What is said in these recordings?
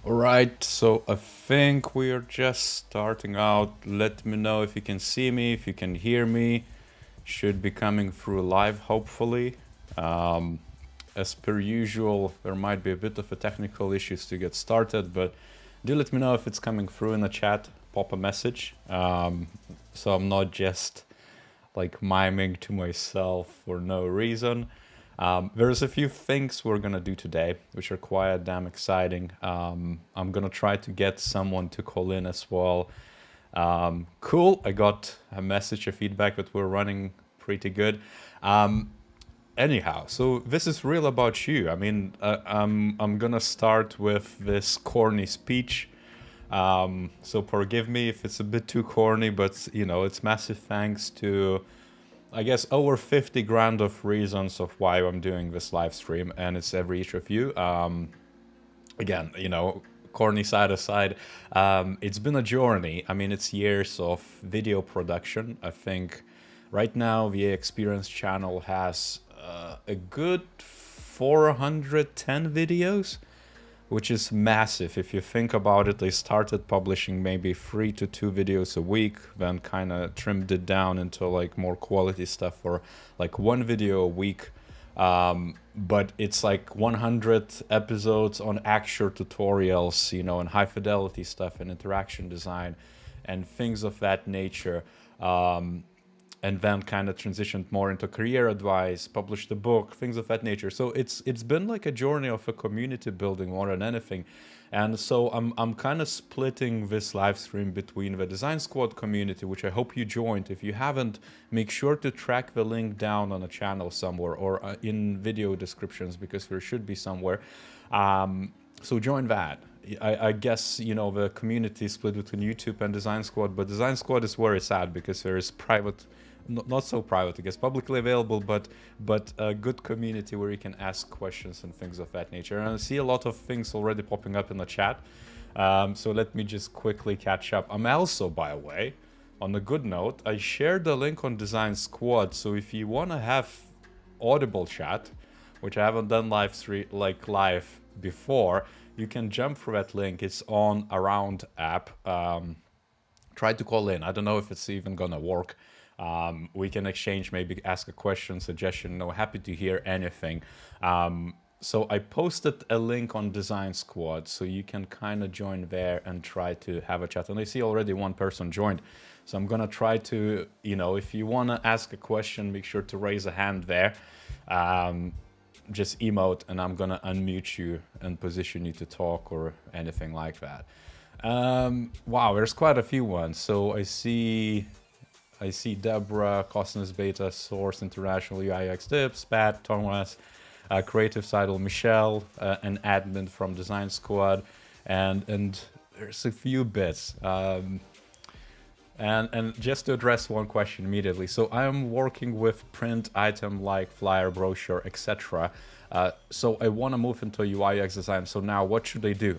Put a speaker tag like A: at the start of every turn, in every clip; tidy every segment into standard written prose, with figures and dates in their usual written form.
A: All right, so I think we are just starting out. Let me know if you can see me, if you can hear me. Should be coming through live, hopefully. Um, as per usual, there might be a bit of a technical issues to get started, but do let me know if it's coming through in the chat. Pop a message, so I'm not just like miming to myself for no reason. There's a few things we're gonna do today, which are quite damn exciting. I'm gonna try to get someone to call in as well. Cool, I got a message, a feedback that we're running pretty good. Anyhow, so this is real about you. I mean, I'm gonna start with this corny speech. So forgive me if it's a bit too corny, but you know, it's massive thanks to I guess over 50 grand of reasons of why I'm doing this live stream, and it's every each of you. Again, you know, corny side aside, it's been a journey. I mean, it's years of video production. I think right now the Experience channel has a good 410 videos, which is massive. If you think about it, they started publishing maybe 3 to 2 videos a week, then kind of trimmed it down into like more quality stuff for like 1 video a week. But it's like 100 episodes on actual tutorials, you know, and high fidelity stuff and interaction design and things of that nature. And then kind of transitioned more into career advice, published a book, things of that nature. So it's been like a journey of a community building more than anything. And so I'm kind of splitting this live stream between the Design Squad community, which I hope you joined. If you haven't, make sure to track the link down on a channel somewhere or in video descriptions, because there should be somewhere. So join that. I guess, you know, the community is split between YouTube and Design Squad, but Design Squad is where it's at because there is private, not so private, I guess, publicly available, but a good community where you can ask questions and things of that nature. And I see a lot of things already popping up in the chat. So let me just quickly catch up. I'm also, by the way, on a good note, I shared the link on Design Squad. So if you want to have audible chat, which I haven't done live before, you can jump through that link. It's on Around app. Try to call in. I don't know if it's even gonna work. We can exchange, maybe ask a question, suggestion. No, happy to hear anything. So I posted a link on Design Squad, so you can kind of join there and try to have a chat. And I see already one person joined. So I'm gonna try to, you know, if you wanna ask a question, make sure to raise a hand there. Just emote and I'm gonna unmute you and position you to talk or anything like that. Wow, there's quite a few ones. So I see Deborah, Cosmos Beta, Source International, UIX Tips, Pat, Thomas, Creative Sidle, Michelle, an admin from Design Squad, and there's a few bits. And just to address one question immediately, so I am working with print item like flyer, brochure, etc. So I want to move into UI UX design. So now what should I do?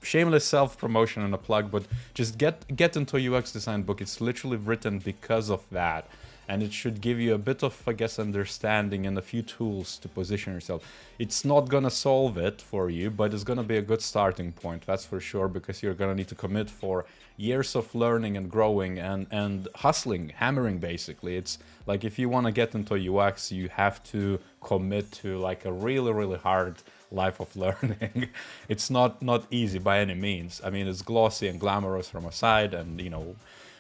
A: Shameless self-promotion and a plug, but just get into a UX design book. It's literally written because of that. And it should give you a bit of, I guess, understanding and a few tools to position yourself. It's not gonna solve it for you, but it's gonna be a good starting point, that's for sure, because you're gonna need to commit for years of learning and growing and hustling, hammering, basically. It's like if you wanna get into UX, you have to commit to like a really, really hard life of learning. It's not easy by any means. I mean, it's glossy and glamorous from a side, and you know,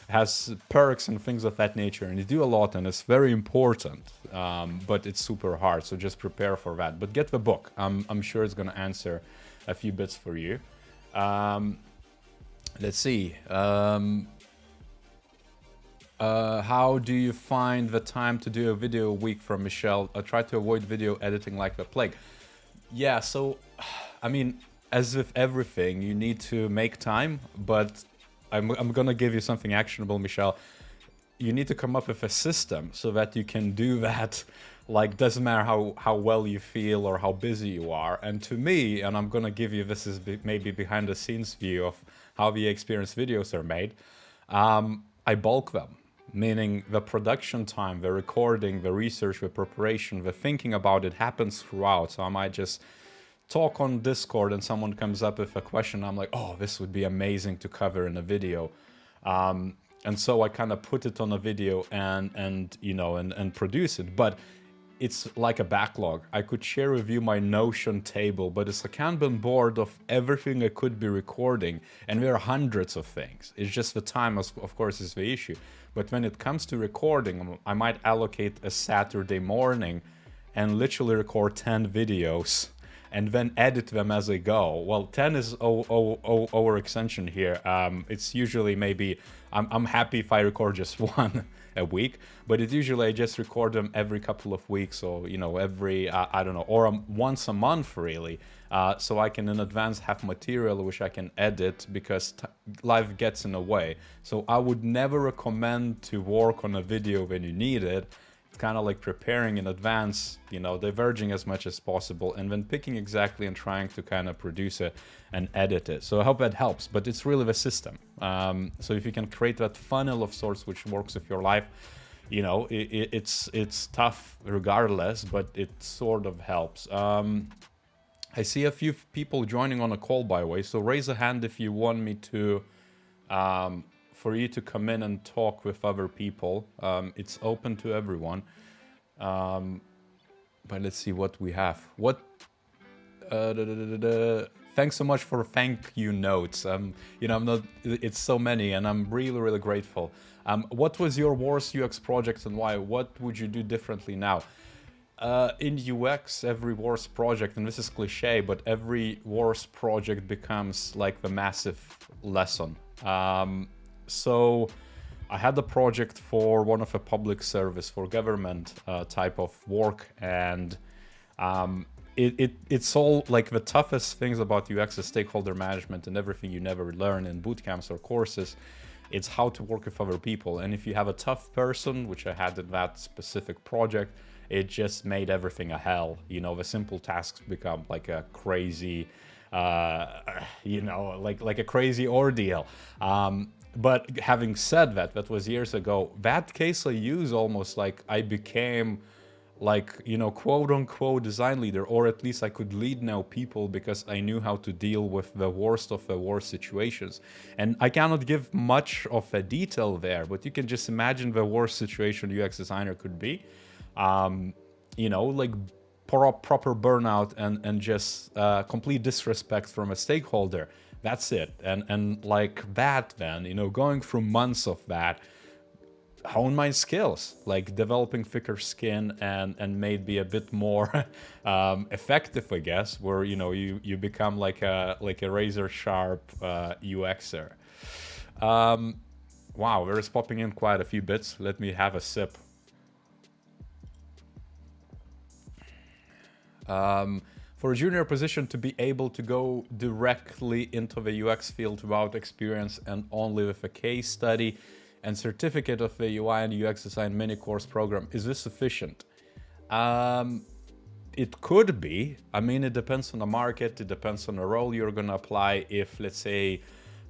A: has perks and things of that nature, and you do a lot, and it's very important, but it's super hard, so just prepare for that. But get the book. I'm sure it's going to answer a few bits for you. Let's see. How do you find the time to do a video a week, from Michelle? I try to avoid video editing like the plague. Yeah, so, I mean, as with everything, you need to make time, but I'm gonna give you something actionable, Michelle. You need to come up with a system so that you can do that. Like, doesn't matter how well you feel or how busy you are. And to me, and I'm gonna give you, this is maybe behind the scenes view of how the experience videos are made, I bulk them. Meaning the production time, the recording, the research, the preparation, the thinking about it happens throughout. So I might just talk on Discord and someone comes up with a question, I'm like, oh, this would be amazing to cover in a video. And so I kind of put it on a video and produce it. But it's like a backlog. I could share with you my Notion table, but it's a Kanban board of everything I could be recording. And there are hundreds of things. It's just the time, of course, is the issue. But when it comes to recording, I might allocate a Saturday morning and literally record 10 videos and then edit them as I go. Well, 10 is overextension here. It's usually maybe, I'm happy if I record just one a week, but it usually I just record them every couple of weeks, or every I don't know, or once a month really, so I can in advance have material which I can edit, because life gets in the way. So I would never recommend to work on a video when you need it. It's kind of like preparing in advance, diverging as much as possible, and then picking exactly and trying to kind of produce it and edit it. So I hope that helps, but it's really the system. So if you can create that funnel of sorts which works with your life, it's tough regardless, but it sort of helps. I see a few people joining on a call, by the way, so raise a hand if you want me to, for you to come in and talk with other people. It's open to everyone. But let's see what we have. Thanks so much for thank you notes. It's so many, and I'm really, really grateful. What was your worst UX project and why? What would you do differently now? In UX, every worst project, and this is cliche, but every worst project becomes like the massive lesson. So I had a project for one of a public service, for government type of work, and it's all like the toughest things about UX is stakeholder management and everything you never learn in bootcamps or courses. It's how to work with other people. And if you have a tough person, which I had in that specific project, it just made everything a hell. The simple tasks become like a crazy, like a crazy ordeal. But having said that, that was years ago. That case I use almost like I became like, quote unquote design leader, or at least I could lead now people because I knew how to deal with the worst of the worst situations. And I cannot give much of a detail there, but you can just imagine the worst situation UX designer could be. Like proper burnout and just complete disrespect from a stakeholder. That's it. And like that then, going through months of that, hone my skills, like developing thicker skin and maybe a bit more effective, I guess, where, you become like a razor sharp UXer. Wow, there is popping in quite a few bits. Let me have a sip. For a junior position to be able to go directly into the UX field without experience and only with a case study and certificate of the UI and UX design mini course program, is this sufficient? It could be. I mean, it depends on the market. It depends on the role you're going to apply. If, let's say,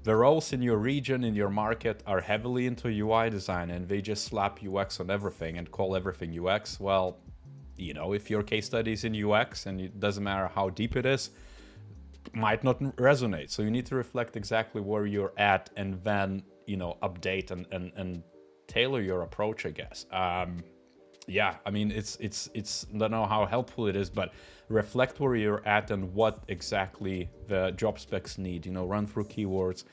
A: the roles in your region, in your market are heavily into UI design and they just slap UX on everything and call everything UX, well, if your case study is in UX and it doesn't matter how deep it is, might not resonate. So you need to reflect exactly where you're at and then, update and tailor your approach, I guess. Yeah, I mean, it's I don't know how helpful it is, but reflect where you're at and what exactly the job specs need, run through keywords.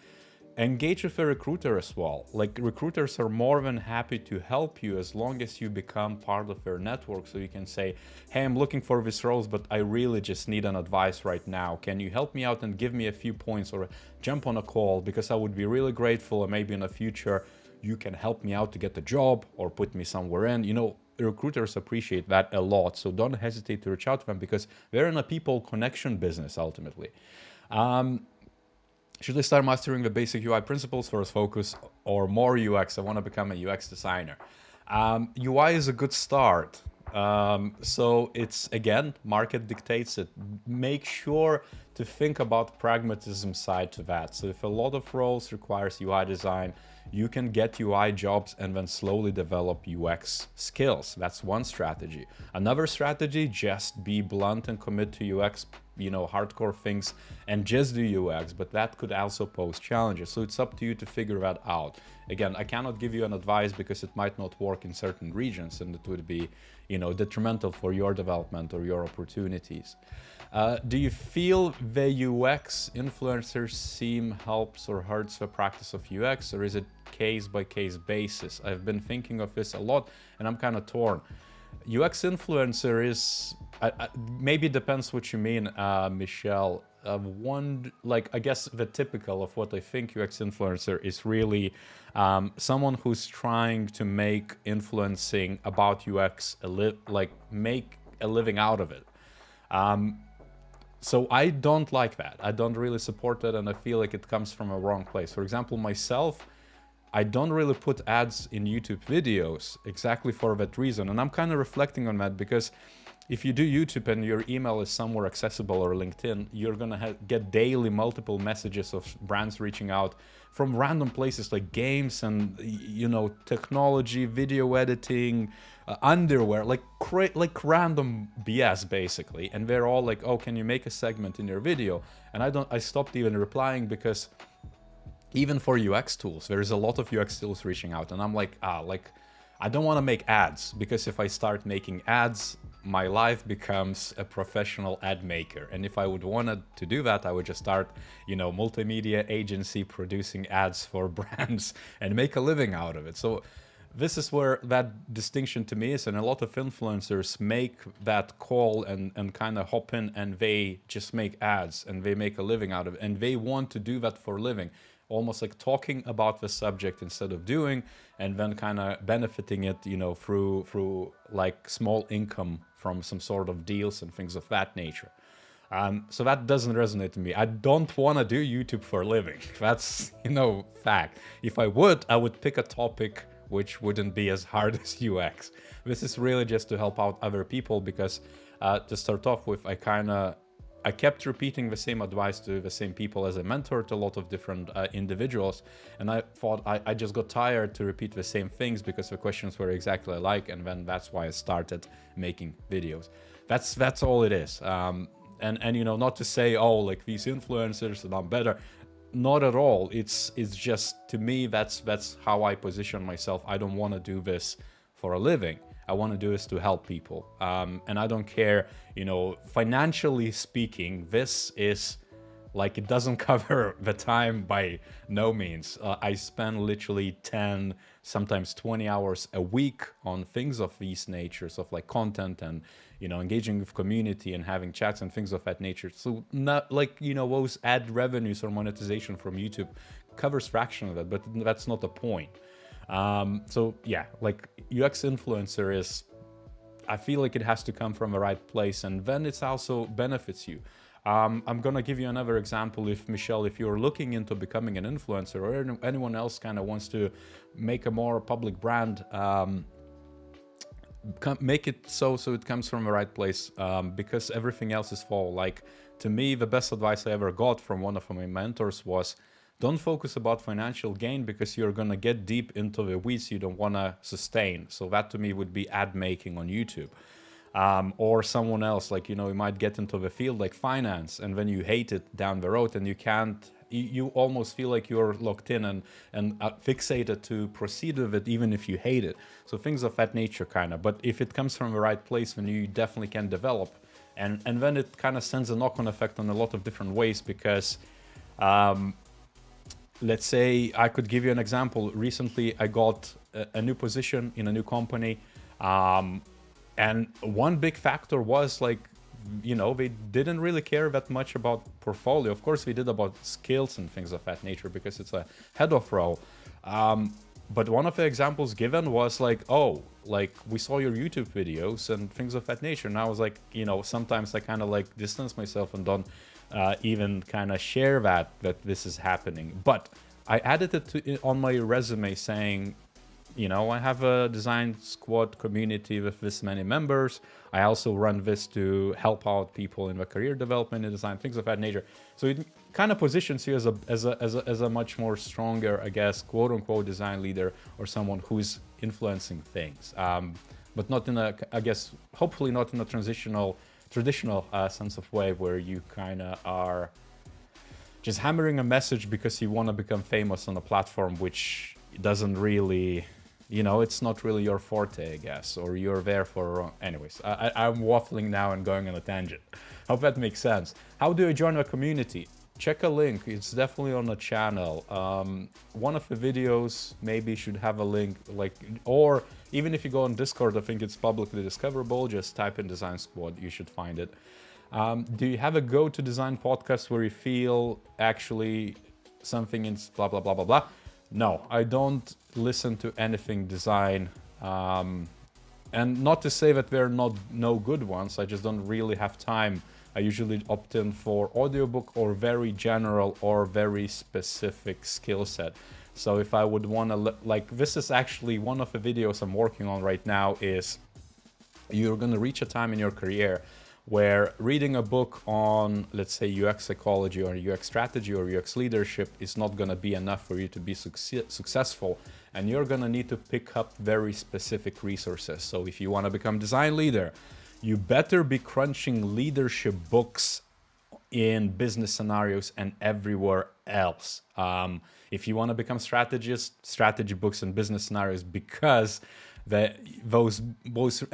A: Engage with a recruiter as well. Like, recruiters are more than happy to help you as long as you become part of their network. So you can say, hey, I'm looking for these roles, but I really just need an advice right now. Can you help me out and give me a few points, or jump on a call, because I would be really grateful, and maybe in the future you can help me out to get the job or put me somewhere in. Recruiters appreciate that a lot. So don't hesitate to reach out to them, because they're in a people connection business ultimately. Should I start mastering the basic UI principles first, focus, or more UX? I want to become a UX designer. UI is a good start. So it's, again, market dictates it. Make sure to think about pragmatism side to that. So if a lot of roles requires UI design, you can get UI jobs and then slowly develop UX skills. That's one strategy. Another strategy, just be blunt and commit to UX hardcore things and just do UX, but that could also pose challenges. So it's up to you to figure that out. Again, I cannot give you an advice because it might not work in certain regions and it would be, detrimental for your development or your opportunities. Do you feel the UX influencers seem helps or hurts the practice of UX, or is it case-by-case basis? I've been thinking of this a lot and I'm kind of torn. UX influencer is, maybe depends what you mean, Michelle. I guess the typical of what I think UX influencer is really someone who's trying to make influencing about UX make a living out of it. So I don't like that. I don't really support that, and I feel like it comes from a wrong place. For example, myself, I don't really put ads in YouTube videos exactly for that reason. And I'm kind of reflecting on that because if you do YouTube and your email is somewhere accessible or LinkedIn, you're going to get daily multiple messages of brands reaching out from random places like games and, technology, video editing, underwear, like random BS basically. And they're all like, oh, can you make a segment in your video? And I stopped even replying because even for UX tools, there's a lot of UX tools reaching out, and I'm like, I don't want to make ads, because if I start making ads, my life becomes a professional ad maker. And if I would want to do that, I would just start, multimedia agency producing ads for brands and make a living out of it. So this is where that distinction to me is, and a lot of influencers make that call and kind of hop in and they just make ads and they make a living out of it, and they want to do that for a living. Almost like talking about the subject instead of doing, and then kind of benefiting it, through like small income from some sort of deals and things of that nature. So that doesn't resonate to me. I don't want to do YouTube for a living. That's, fact. If I would pick a topic which wouldn't be as hard as UX. This is really just to help out other people because to start off with, I kept repeating the same advice to the same people as I mentored a lot of different individuals. And I thought I just got tired to repeat the same things because the questions were exactly alike. And then that's why I started making videos. That's all it is. And not to say, oh, like these influencers and I'm better. Not at all. It's just, to me, that's how I position myself. I don't want to do this for a living. I want to do this to help people. And I don't care, financially speaking, this is like, it doesn't cover the time by no means. I spend literally 10, sometimes 20 hours a week on things of these natures of like content and, engaging with community and having chats and things of that nature. So not like, those ad revenues or monetization from YouTube covers fraction of that, but that's not the point. So yeah, like UX influencer is, I feel like it has to come from the right place, and then it also benefits you. I'm gonna give you another example. If Michelle, if you're looking into becoming an influencer, or anyone else kind of wants to make a more public brand, make it so it comes from the right place, because everything else is fall. Like, to me, the best advice I ever got from one of my mentors was, don't focus about financial gain because you're going to get deep into the weeds you don't want to sustain. So that to me would be ad making on YouTube. Or someone else, like, you might get into the field like finance, and then you hate it down the road and you can't, you almost feel like you're locked in and fixated to proceed with it even if you hate it. So things of that nature kind of, but if it comes from the right place, then you definitely can develop. And then it kind of sends a knock-on effect on a lot of different ways because, let's say I could give you an example. Recently, I got a new position in a new company. And one big factor was like, they didn't really care that much about portfolio. Of course, we did about skills and things of that nature because it's a head of role. But one of the examples given was like, oh, like we saw your YouTube videos and things of that nature. And I was like, sometimes I kind of like distance myself and don't even kind of share that this is happening. But I added it on my resume saying, I have a design squad community with this many members. I also run this to help out people in the career development and design, things of that nature. So it kind of positions you as a much more stronger, I guess, quote unquote design leader or someone who's influencing things. But not in a, I guess, hopefully not in a traditional sense of way where you kind of are just hammering a message because you want to become famous on a platform which doesn't really, it's not really your forte, I guess, or you're there for, anyways, I'm waffling now and going on a tangent. Hope that makes sense. How do I join a community? Check a link, it's definitely on the channel. One of the videos maybe should have a link, or even if you go on Discord, I think it's publicly discoverable, just type in Design Squad, you should find it. Do you have a go-to design podcast where you feel actually something in blah, blah, blah, blah, blah? No, I don't listen to anything design. And not to say that there are no good ones, I just don't really have time. I usually opt in for audiobook or very general or very specific skill set. So if I would want to, this is actually one of the videos I'm working on right now, is you're going to reach a time in your career where reading a book on, let's say, UX psychology or UX strategy or UX leadership is not going to be enough for you to be successful. And you're going to need to pick up very specific resources. So if you want to become design leader, you better be crunching leadership books in business scenarios and everywhere else. If you want to become strategist, strategy books and business scenarios, because those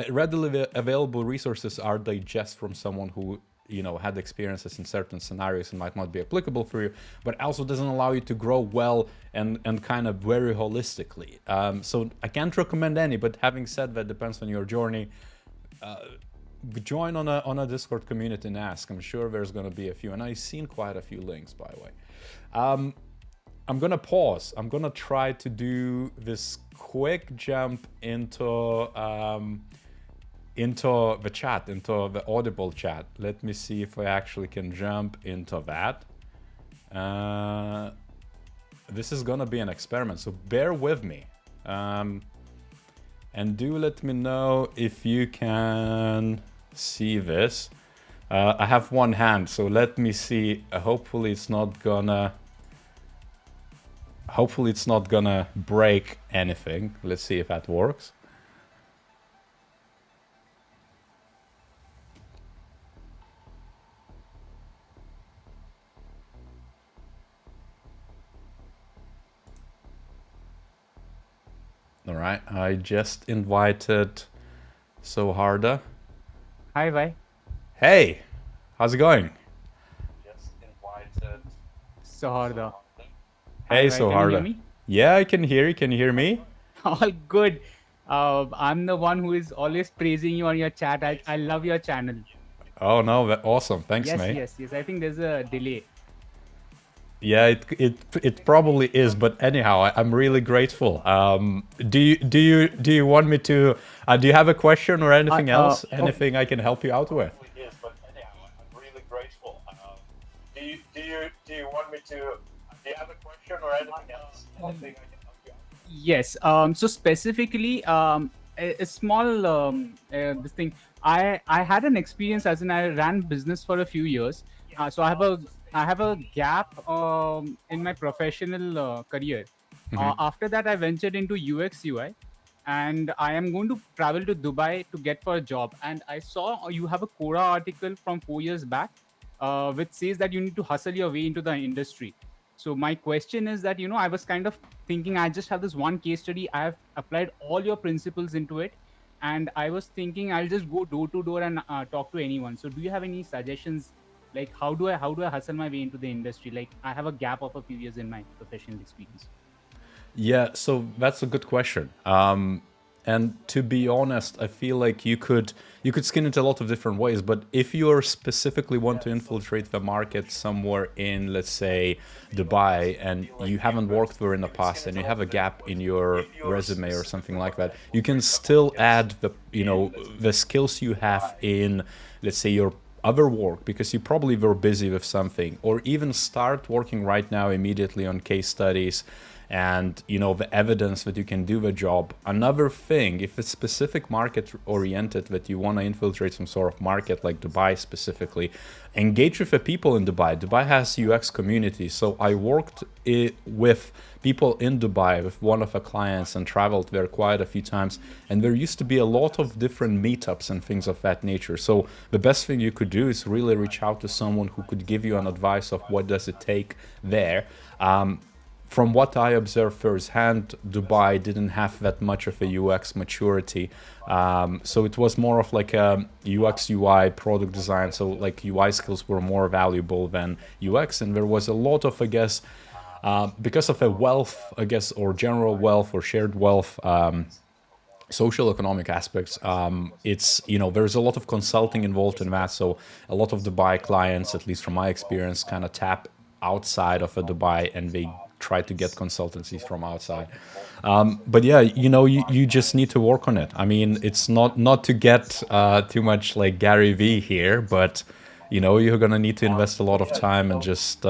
A: readily available resources are digest from someone who had experiences in certain scenarios and might not be applicable for you, but also doesn't allow you to grow well and kind of very holistically. So I can't recommend any, but having said that, depends on your journey. Join on a Discord community and ask. I'm sure there's going to be a few, and I've seen quite a few links, by the way. I'm gonna pause. I'm gonna try to do this quick jump into the chat, into the Audible chat. Let me see if I actually can jump into that. This is gonna be an experiment, so bear with me. And do let me know if you can see this. I have one hand, so let me see. Hopefully it's not gonna break anything. Let's see if that works. All right, I just invited Soharda.
B: Hi, bye.
A: Hey, how's it going?
B: Just invited Soharda.
A: Hey,
B: Hi, can you hear
A: Soharda.
B: me?
A: Yeah, I can hear you. Can you hear me?
B: All good. I'm the one who is always praising you on your chat. I love your channel.
A: Oh no, awesome. Thanks,
B: Yes,
A: mate.
B: yes. I think there's a delay.
A: Yeah, it probably is, but anyhow, I'm really grateful. Do you want me to? Do you have a question or anything else? Anything I can help you out with?
B: Yes, but anyhow, I'm really grateful. Do you want me to? Do you have a question or anything else? Anything I can help you out? Yes. So specifically, a small this thing. I had an experience as in I ran business for a few years. So I have a gap in my professional career. After that, I ventured into UX UI, and I am going to travel to Dubai to get for a job. And I saw you have a Quora article from 4 years back, which says that you need to hustle your way into the industry. So my question is that, I was kind of thinking, I just have this one case study. I have applied all your principles into it. And I was thinking I'll just go door to door and talk to anyone. So do you have any suggestions? Like, how do I hustle my way into the industry? Like, I have a gap of a few years in my professional experience.
A: Yeah, so that's a good question. And to be honest, I feel like you could skin it a lot of different ways. But if you specifically want to infiltrate the market somewhere in, let's say, Dubai, and you haven't worked there in the past, and you have a gap in your resume or something like that, you can still add the skills you have in, let's say, your other work, because you probably were busy with something, or even start working right now immediately on case studies and, you know, the evidence that you can do the job. Another thing, if it's specific market oriented, that you want to infiltrate some sort of market like Dubai specifically, engage with the people in Dubai. Dubai has UX community. So I worked with people in Dubai, with one of the clients, and traveled there quite a few times. And there used to be a lot of different meetups and things of that nature. So the best thing you could do is really reach out to someone who could give you an advice of what does it take there. From what I observed firsthand, Dubai didn't have that much of a UX maturity. So it was more of like a UX, UI, product design. So like UI skills were more valuable than UX. And there was a lot of, I guess, because of a wealth, I guess, or general wealth or shared wealth, social economic aspects, it's, you know, there's a lot of consulting involved in that. So a lot of Dubai clients, at least from my experience, kind of tap outside of a Dubai and they try to get consultancies from outside. But yeah, you know, you just need to work on it. I mean, it's not to get too much like Gary V here, but you know, you're gonna need to invest a lot of time and just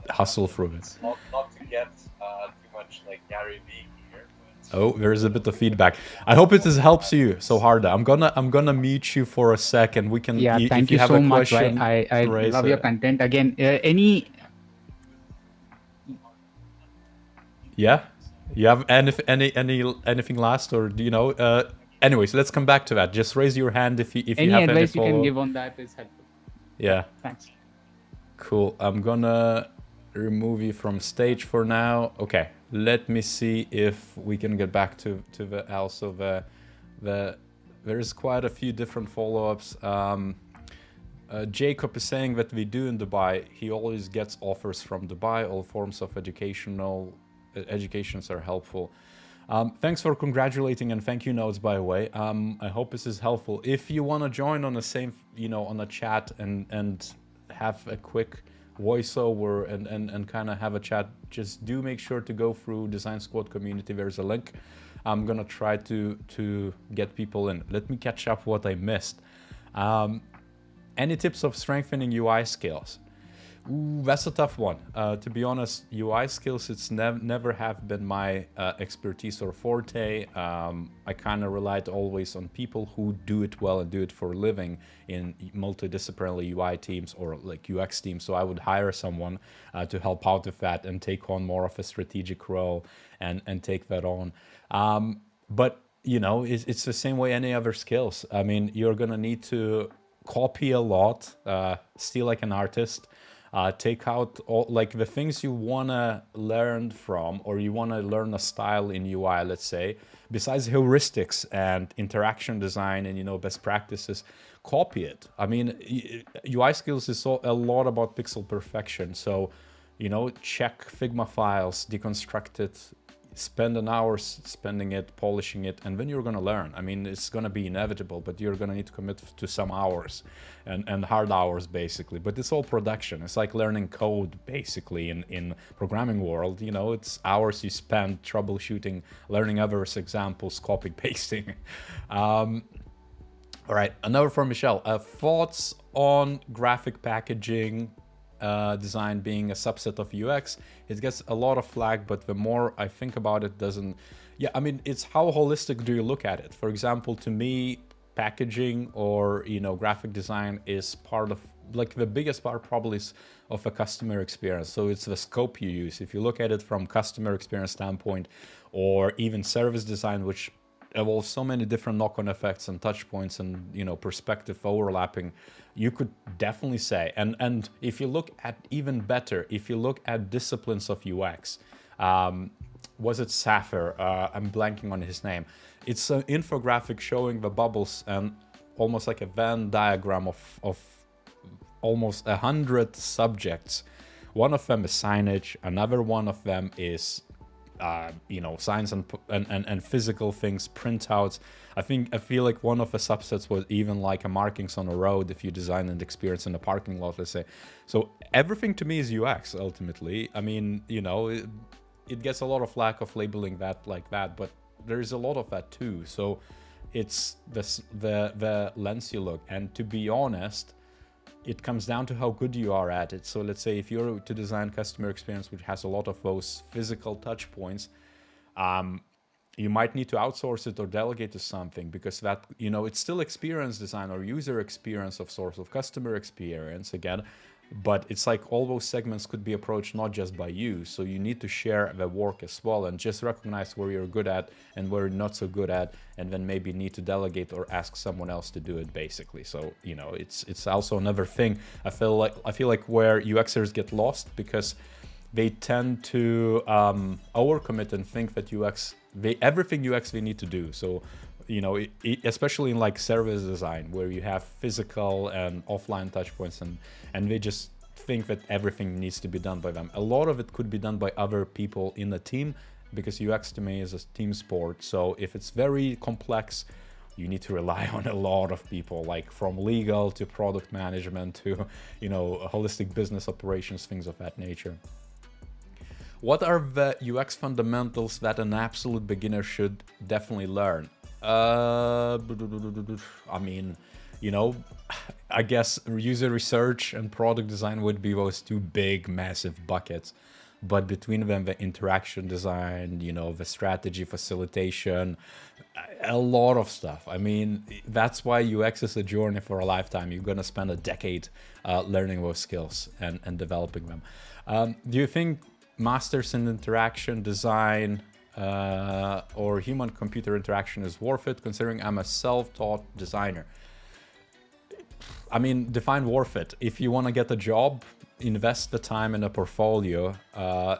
A: hustle through it.
B: Not to get too much like Gary V here.
A: Oh, there's a bit of feedback. I hope it helps you. So Harda, I'm gonna mute you for a second. We can.
C: Yeah, thank
A: if
C: you
A: have
C: so
A: a
C: much.
A: question,
C: I love your content. Again,
A: Yeah, you have anything last, or do you know? Anyways, let's come back to that. Just raise your hand if you
C: any
A: have
C: advice
A: any
C: you can give on that is helpful.
A: Yeah.
C: Thanks.
A: Cool. I'm gonna remove you from stage for now. Okay. Let me see if we can get back to there's quite a few different follow-ups. Jacob is saying that we do in Dubai. He always gets offers from Dubai. All forms of educations are helpful. Thanks for congratulating and thank you notes, by the way. I hope this is helpful. If you want to join on the same, you know, on a chat and have a quick voiceover and kind of have a chat, just do make sure to go through Design Squad community. There's a link. I'm gonna try to get people in. Let me catch up what I missed. Any tips of strengthening UI skills? Ooh, that's a tough one. To be honest, UI skills, it's never have been my expertise or forte. I kind of relied always on people who do it well and do it for a living in multidisciplinary UI teams or like UX teams. So I would hire someone to help out with that and take on more of a strategic role and take that on. But, you know, it's the same way any other skills. I mean, you're going to need to copy a lot, steal like an artist. Take out all like the things you want to learn from, or you want to learn a style in UI, let's say, besides heuristics and interaction design and, you know, best practices, copy it. I mean, UI skills is a lot about pixel perfection. So, you know, check Figma files, deconstruct it, spend an hour spending it, polishing it, and then you're going to learn. I mean, it's going to be inevitable, but you're going to need to commit to some hours and hard hours, basically. But it's all production. It's like learning code, basically, in programming world. You know, it's hours you spend troubleshooting, learning others' examples, copy pasting. All right, another from Michelle. Thoughts on graphic packaging design being a subset of UX? It gets a lot of flack, but the more I think about it, doesn't. Yeah, I mean, it's how holistic do you look at it? For example, to me, packaging or, you know, graphic design is part of, like, the biggest part probably is of a customer experience. So it's the scope you use. If you look at it from customer experience standpoint, or even service design, which involves so many different knock-on effects and touch points and, you know, perspective overlapping, you could definitely say, and if you look at even better, if you look at disciplines of UX, was it Safir? I'm blanking on his name. It's an infographic showing the bubbles and almost like a Venn diagram of almost 100 subjects. One of them is signage. Another one of them is you know, science and physical things, printouts. I feel like one of the subsets was even like a markings on a road if you design and experience in a parking lot, let's say. So everything to me is UX ultimately. I mean, you know, it gets a lot of flack of labeling that like that, but there's a lot of that too. So it's the lens you look. And to be honest, it comes down to how good you are at it. So let's say if you're to design customer experience, which has a lot of those physical touch points, you might need to outsource it or delegate to something, because that, it's still experience design or user experience of sorts of customer experience again, but it's like all those segments could be approached not just by you. So you need to share the work as well and just recognize where you're good at and where you're not so good at, and then maybe need to delegate or ask someone else to do it, basically. So, it's also another thing. I feel like where UXers get lost, because they tend to overcommit and think that everything UX they need to do. So, especially in like service design, where you have physical and offline touch points, and they just think that everything needs to be done by them. A lot of it could be done by other people in the team, because UX to me is a team sport. So if it's very complex, you need to rely on a lot of people, like from legal to product management to, holistic business operations, things of that nature. What are the UX fundamentals that an absolute beginner should definitely learn? I guess user research and product design would be those two big, massive buckets. But between them, the interaction design, the strategy facilitation, a lot of stuff. That's why UX is a journey for a lifetime. You're going to spend a decade learning those skills and developing them. Do you think masters in interaction design or human-computer interaction is worth it, considering I'm a self-taught designer? Define worth it. If you want to get a job, invest the time in a portfolio.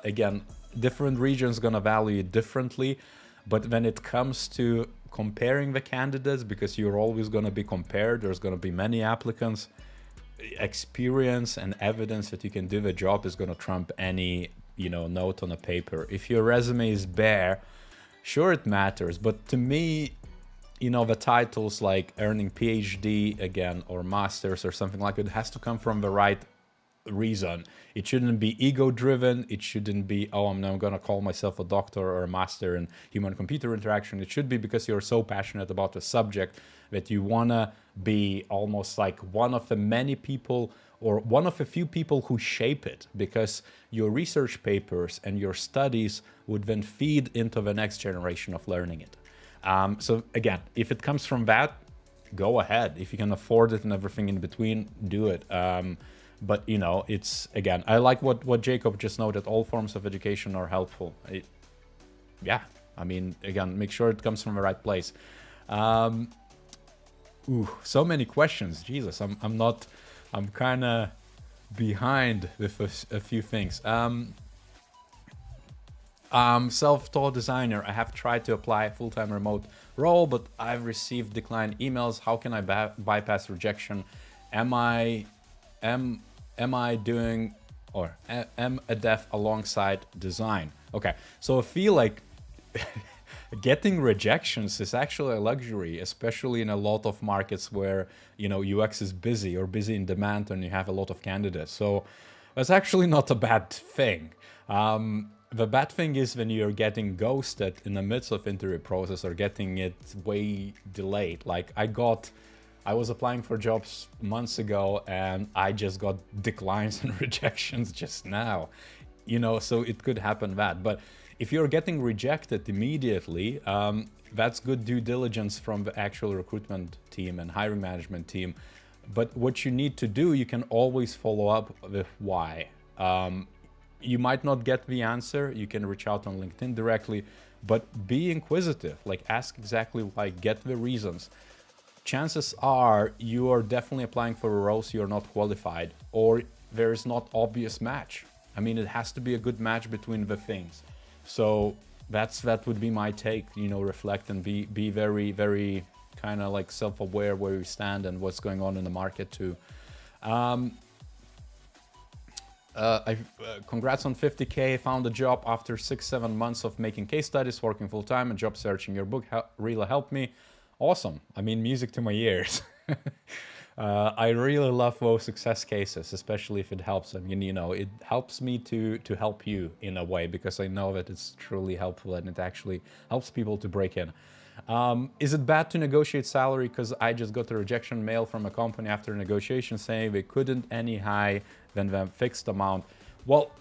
A: Again, different regions gonna value it differently, but when it comes to comparing the candidates, because you're always gonna be compared, there's gonna be many applicants, experience and evidence that you can do the job is gonna trump any note on a paper. If your resume is bare, sure, it matters, but to me, the titles like earning PhD again or masters or something like it has to come from the right reason. It shouldn't be ego driven. It shouldn't be, I'm now gonna call myself a doctor or a master in human computer interaction. It should be because you're so passionate about the subject that you wanna be almost like one of the many people or one of a few people who shape it, because your research papers and your studies would then feed into the next generation of learning it. So again, if it comes from that, go ahead. If you can afford it and everything in between, do it. But it's, again, I like what Jacob just noted, all forms of education are helpful. Again, make sure it comes from the right place. So many questions. Jesus, I'm kind of behind with a few things. Self-taught designer. I have tried to apply a full-time remote role, but I've received declined emails. How can I bypass rejection? Am I doing, or am a dev alongside design? Okay, so I feel like getting rejections is actually a luxury, especially in a lot of markets where, UX is busy or busy in demand and you have a lot of candidates. So that's actually not a bad thing. The bad thing is when you're getting ghosted in the midst of interview process or getting it way delayed. Like I was applying for jobs months ago and I just got declines and rejections just now, so it could happen that. But if you're getting rejected immediately, that's good due diligence from the actual recruitment team and hiring management team. But what you need to do, you can always follow up with why. You might not get the answer. You can reach out on LinkedIn directly, but be inquisitive, like ask exactly why, get the reasons. Chances are you are definitely applying for roles you're not qualified, or there is not obvious match. It has to be a good match between the things. So that would be my take, reflect and be very, very kind of like self-aware where you stand and what's going on in the market too. Congrats on 50K. Found a job after 6-7 months of making case studies, working full-time and job searching. Your book really helped me. Awesome. Music to my ears. I really love those success cases, especially if it helps. It helps me to help you in a way, because I know that it's truly helpful and it actually helps people to break in. Is it bad to negotiate salary because I just got a rejection mail from a company after negotiation saying they couldn't any higher than the fixed amount? Well,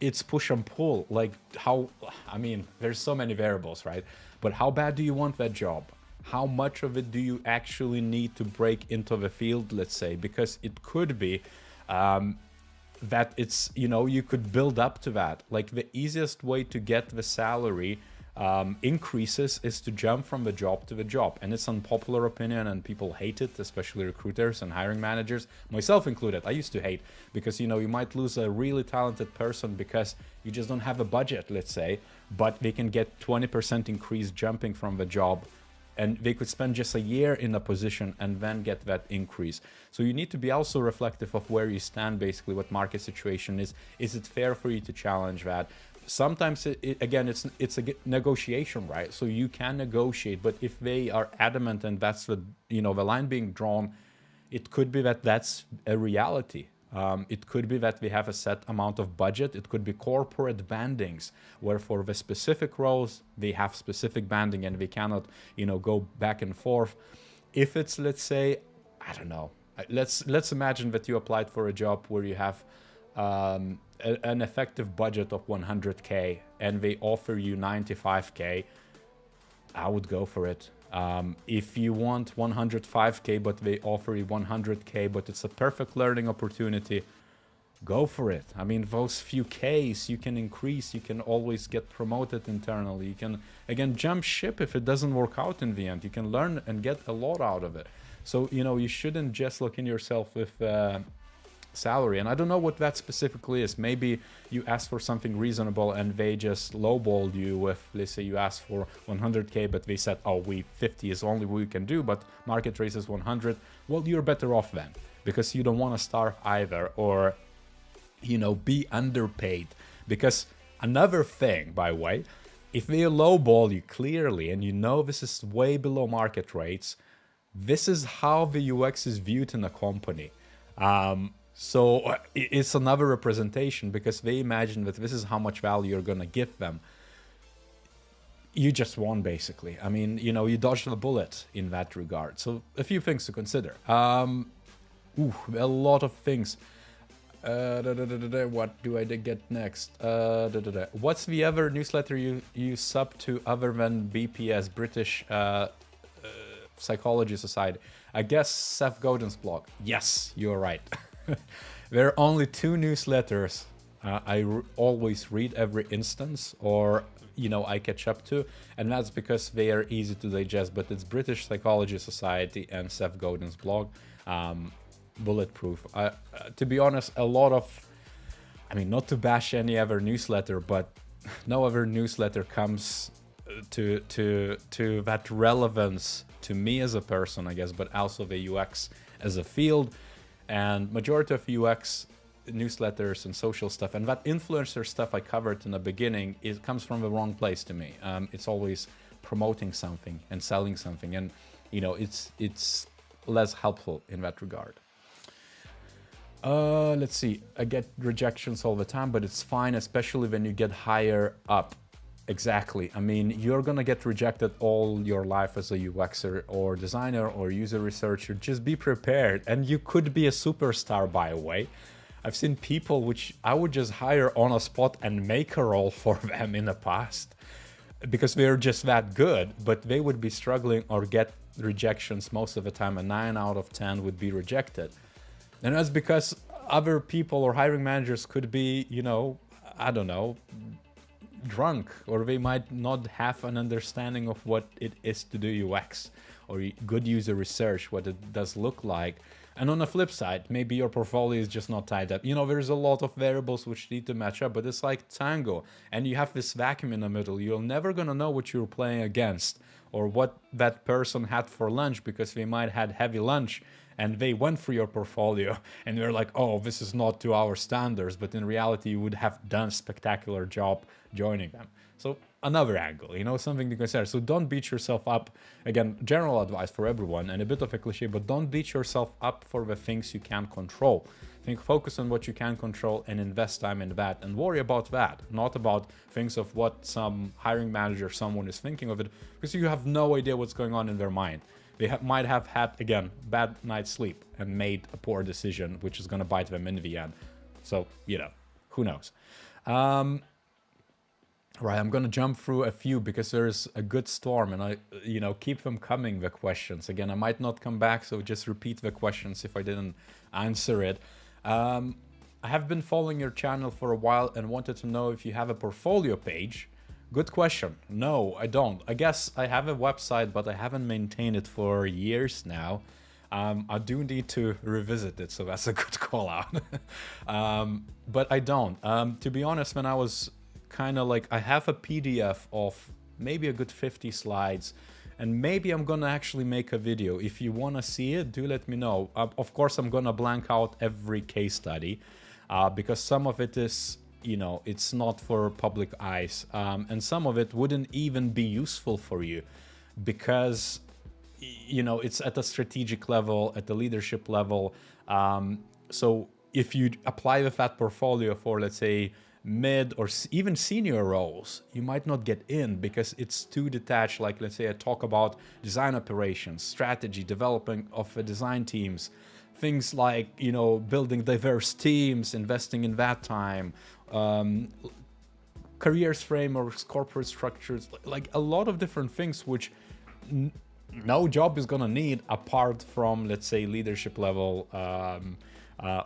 A: it's push and pull. Like how, I mean, there's so many variables, right? But how bad do you want that job? How much of it do you actually need to break into the field, let's say? Because it could be that it's, you know, you could build up to that. Like the easiest way to get the salary increases is to jump from the job to the job. And it's unpopular opinion and people hate it, especially recruiters and hiring managers, myself included. I used to hate because, you know, you might lose a really talented person because you just don't have a budget, let's say, but they can get 20% increase jumping from the job, and they could spend just a year in a position and then get that increase. So you need to be also reflective of where you stand, basically what market situation is. Is it fair for you to challenge that? Sometimes, again, it's a negotiation, right? So you can negotiate, but if they are adamant and that's the, you know, the line being drawn, it could be that that's a reality. It could be that we have a set amount of budget. It could be corporate bandings, where for the specific roles, they have specific banding and they cannot, you know, go back and forth. If it's, let's say, I don't know, let's imagine that you applied for a job where you have an effective budget of 100K and they offer you 95K, I would go for it. If you want 105K but they offer you 100K but it's a perfect learning opportunity, go for it. I mean, those few Ks you can increase, you can always get promoted internally. You can, again, jump ship if it doesn't work out in the end. You can learn and get a lot out of it. So, you know, you shouldn't just look in yourself with salary. And I don't know what that specifically is. Maybe you asked for something reasonable and they just lowballed you with, let's say you asked for 100K, but they said, oh, 50 is only what we can do, but market rate is 100. Well, you're better off then, because you don't want to starve either, or, you know, be underpaid. Because another thing, by the way, if they lowball you clearly and you know this is way below market rates, this is how the UX is viewed in a company. So it's another representation, because they imagine that this is how much value you're going to give them. You just won, basically. I mean, you know, you dodged a bullet in that regard. So a few things to consider. A lot of things. What do I get next? What's the other newsletter you sub to other than BPS, British Psychology Society? I guess Seth Godin's blog. Yes, you're right. There are only two newsletters I always read every instance, or, you know, I catch up to, and that's because they are easy to digest. But it's British Psychology Society and Seth Godin's blog, Bulletproof. To be honest, a lot of, I mean, not to bash any other newsletter, but no other newsletter comes to that relevance to me as a person, I guess, but also the UX as a field. And majority of UX newsletters and social stuff, and that influencer stuff I covered in the beginning, it comes from the wrong place to me. It's always promoting something and selling something, and, you know, it's less helpful in that regard. Let's see. I get rejections all the time, but it's fine, especially when you get higher up. Exactly. I mean, you're gonna get rejected all your life as a UXer or designer or user researcher. Just be prepared, and you could be a superstar, by the way. I've seen people which I would just hire on a spot and make a role for them in the past, because they're just that good, but they would be struggling or get rejections most of the time. A 9 out of 10 would be rejected. And that's because other people or hiring managers could be, you know, I don't know, drunk, or they might not have an understanding of what it is to do UX or good user research, what it does look like. And on the flip side, maybe your portfolio is just not tied up. You know, there's a lot of variables which need to match up, but it's like Tango, and you have this vacuum in the middle. You're never gonna know what you're playing against or what that person had for lunch, because they might had heavy lunch and they went through your portfolio and you're like, oh, this is not to our standards, but in reality you would have done a spectacular job joining them. So another angle, you know, something to consider. So don't beat yourself up. Again, general advice for everyone, and a bit of a cliche, but don't beat yourself up for the things you can't control. Focus on what you can control and invest time in that, and worry about that, not about things of what some hiring manager, someone is thinking of it, because you have no idea what's going on in their mind. They might have had, again, bad night's sleep and made a poor decision, which is going to bite them in the end. So, who knows? Right, I'm going to jump through a few because there's a good storm, and I, keep them coming, the questions. Again, I might not come back, so just repeat the questions if I didn't answer it. I have been following your channel for a while and wanted to know if you have a portfolio page. Good question. No, I don't. I guess I have a website, but I haven't maintained it for years now. I do need to revisit it, so that's a good call out. But I don't. To be honest, when I was kind of like, I have a PDF of maybe a good 50 slides, and maybe I'm gonna actually make a video. If you wanna see it, do let me know. Of course, I'm gonna blank out every case study because some of it is, it's not for public eyes, and some of it wouldn't even be useful for you because, it's at a strategic level, at the leadership level. So if you apply with that portfolio for, let's say, mid or even senior roles, you might not get in because it's too detached. Like, let's say I talk about design operations, strategy, developing of design teams, things like, building diverse teams, investing in that time, careers frameworks, corporate structures, like a lot of different things which no job is gonna need apart from, let's say, leadership level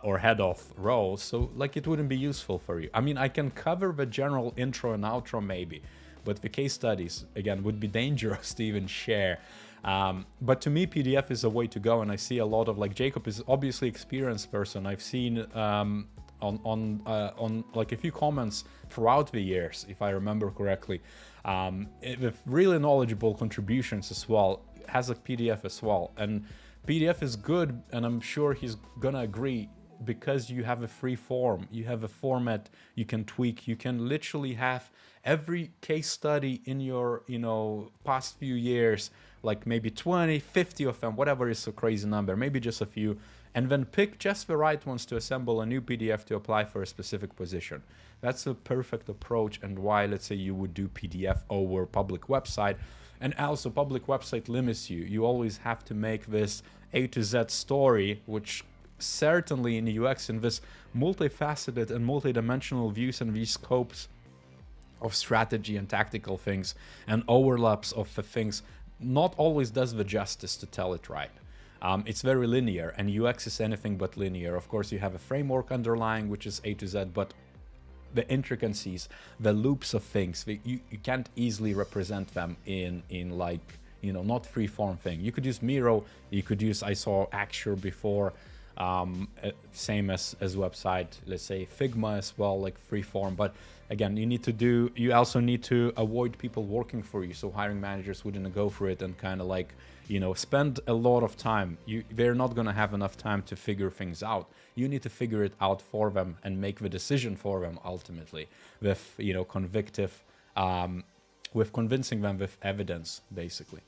A: or head of roles. So like it wouldn't be useful for you. I mean, I can cover the general intro and outro maybe, but the case studies, again, would be dangerous to even share. But to me, PDF is a way to go. And I see a lot of, like, Jacob is obviously experienced person. I've seen on like a few comments throughout the years, if I remember correctly, with really knowledgeable contributions as well, has a PDF as well. And PDF is good, and I'm sure he's gonna agree, because you have a free form, you have a format you can tweak, you can literally have every case study in your, past few years, like maybe 20, 50 of them, whatever is a crazy number, maybe just a few, and then pick just the right ones to assemble a new PDF to apply for a specific position. That's a perfect approach, and why, let's say, you would do PDF over public website. And also, public website limits you. You always have to make this A to Z story, which certainly in UX, in this multifaceted and multidimensional views and these scopes of strategy and tactical things and overlaps of the things, not always does the justice to tell it right. It's very linear, and UX is anything but linear. Of course, you have a framework underlying, which is A to Z, but the intricacies, the loops of things, you can't easily represent them in like, not free form thing. You could use Miro, you could use, I saw UXer before, same as website, let's say Figma as well, like free form. But again, you also need to avoid people working for you, so hiring managers wouldn't go for it and kind of like, spend a lot of time. They're not going to have enough time to figure things out. You need to figure it out for them and make the decision for them ultimately with, with convincing them with evidence, basically.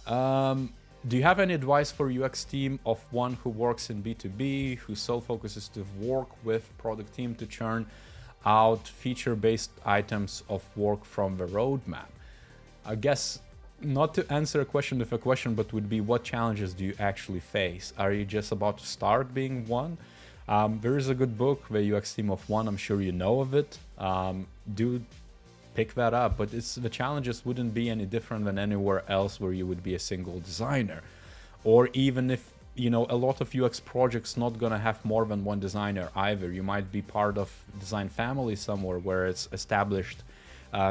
A: Do you have any advice for UX team of one who works in B2B, whose sole focus is to work with product team to churn out feature-based items of work from the roadmap? I guess not to answer a question with a question, but would be, what challenges do you actually face? Are you just about to start being one? There is a good book, The UX Team of One. I'm sure you know of it. Do pick that up, but the challenges wouldn't be any different than anywhere else where you would be a single designer. Or even if, a lot of UX projects not gonna have more than one designer either. You might be part of design family somewhere where it's established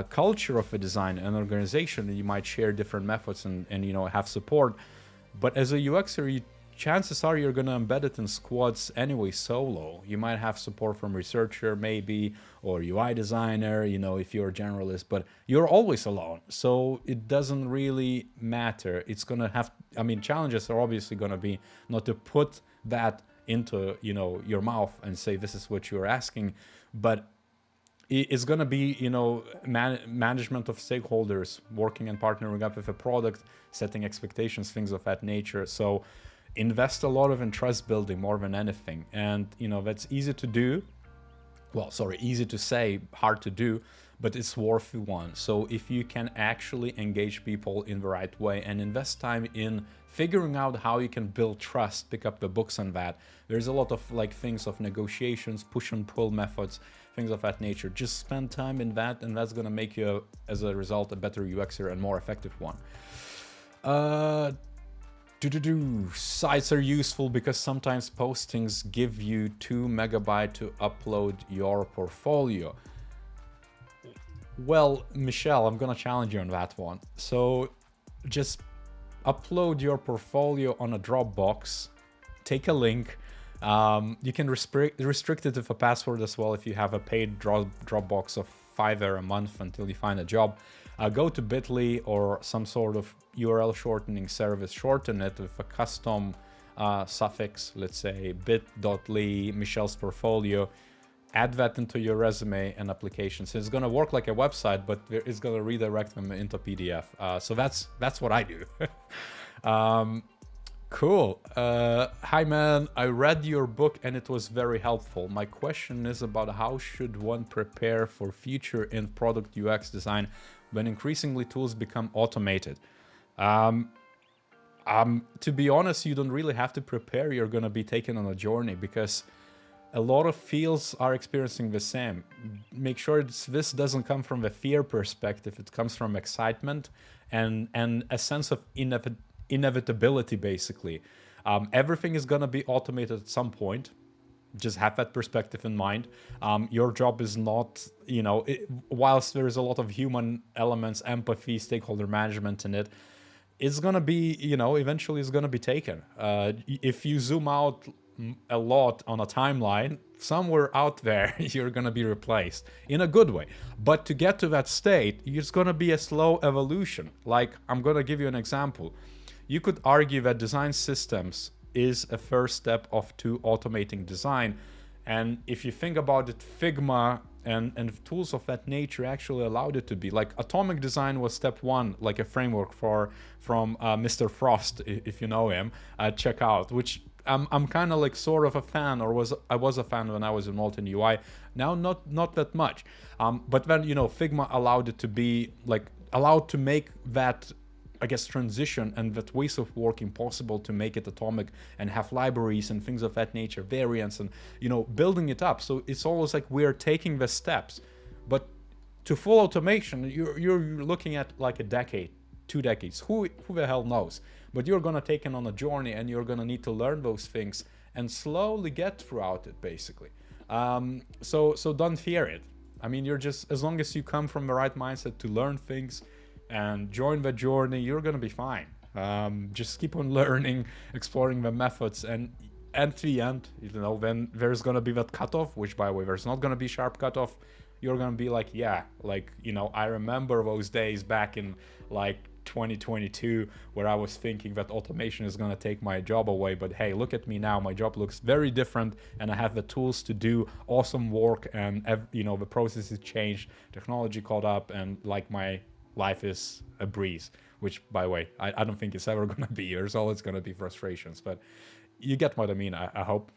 A: culture of a design and organization, and you might share different methods and have support. But as a UXer, chances are you're going to embed it in squads anyway solo. You might have support from researcher maybe, or UI designer, if you're a generalist, but you're always alone. So it doesn't really matter. It's going to have, challenges are obviously going to be not to put that into, your mouth and say, this is what you're asking, but it's going to be, management of stakeholders, working and partnering up with a product, setting expectations, things of that nature. So invest a lot of in trust building more than anything. And, you know, that's easy to do. Well, sorry, easy to say, hard to do, but it's worth one. So if you can actually engage people in the right way and invest time in figuring out how you can build trust, pick up the books on that. There's a lot of like things of negotiations, push and pull methods, things of that nature. Just spend time in that, and that's gonna make you, as a result, a better UXer and more effective one. Sites are useful because sometimes postings give you 2 MB to upload your portfolio. Well, Michelle, I'm gonna challenge you on that one. So just upload your portfolio on a Dropbox, take a link. You can restrict it with a password as well if you have a paid Dropbox of $5 a month until you find a job. Go to bit.ly or some sort of URL shortening service, shorten it with a custom suffix, let's say bit.ly Michelle's portfolio, add that into your resume and application. So it's gonna work like a website, but it's gonna redirect them into PDF. So that's what I do. Cool. Hi man, I read your book and it was very helpful. My question is about how should one prepare for future in product UX design when increasingly tools become automated? To be honest, you don't really have to prepare. You're going to be taken on a journey because a lot of fields are experiencing the same. Make sure this doesn't come from the fear perspective. It comes from excitement and a sense of inevitability, basically. Everything is going to be automated at some point. Just have that perspective in mind. Your job is not, you know, whilst there is a lot of human elements, empathy, stakeholder management in it, it's going to be, you know, eventually it's going to be taken. If you zoom out a lot on a timeline, somewhere out there, you're going to be replaced in a good way. But to get to that state, it's going to be a slow evolution. Like, I'm going to give you an example. You could argue that design systems is a first step to automating design. And if you think about it, Figma and tools of that nature actually allowed it to be. Like Atomic Design was step 1, like a framework from Mr. Frost, if you know him, check out, which I'm kind of like sort of a fan, or I was a fan when I was involved in UI. Now not that much. But then, you know, Figma allowed it to be like, allowed to make that, I guess, transition and that ways of working possible to make it atomic and have libraries and things of that nature, variants, and, you know, building it up. So it's always like we're taking the steps, but to full automation, you're looking at like a decade, 2 decades, who the hell knows? But you're gonna take it on a journey and you're gonna need to learn those things and slowly get throughout it, basically. So don't fear it. I mean, you're just, as long as you come from the right mindset to learn things and join the journey, you're gonna be fine. Just keep on learning, exploring the methods, and at the end, you know, then there's gonna be that cutoff, which, by the way, there's not gonna be sharp cutoff. You're gonna be like, yeah, like, you know, I remember those days back in like 2022 where I was thinking that automation is gonna take my job away, but hey, look at me now. My job looks very different and I have the tools to do awesome work, and you know, the processes changed, technology caught up, and like my life is a breeze, which, by the way, I don't think it's ever gonna be. There's always gonna be frustrations, but you get what I mean, I hope.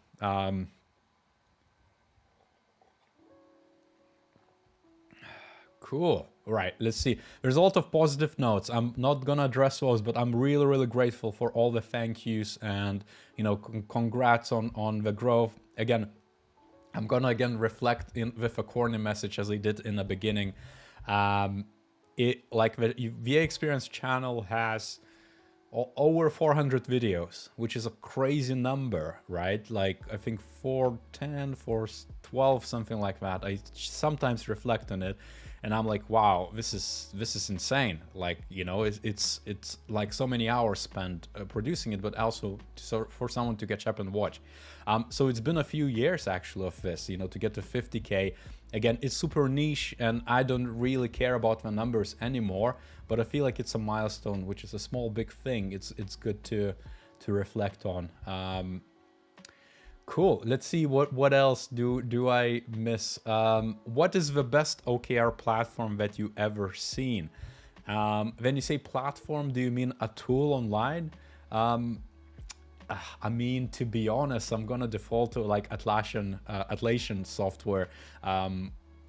A: Cool. All right, let's see. There's a lot of positive notes. I'm not gonna address those, but I'm really, really grateful for all the thank yous and, you know, congrats on the growth. Again, I'm gonna reflect with a corny message as I did in the beginning. Like the VAEXPERIENCE channel has over 400 videos, which is a crazy number, right? Like, I think 410, 412, something like that. I sometimes reflect on it and I'm like, wow, this is insane. Like, you know, it's like so many hours spent producing it, but also for someone to catch up and watch. So it's been a few years actually of this, you know, to get to 50K. Again, it's super niche and I don't really care about the numbers anymore, but I feel like it's a milestone, which is a small, big thing. It's good to reflect on. Cool. Let's see what else do I miss. What is the best OKR platform that you ever seen? When you say platform, do you mean a tool online? I mean, to be honest, I'm gonna default to like Atlassian software,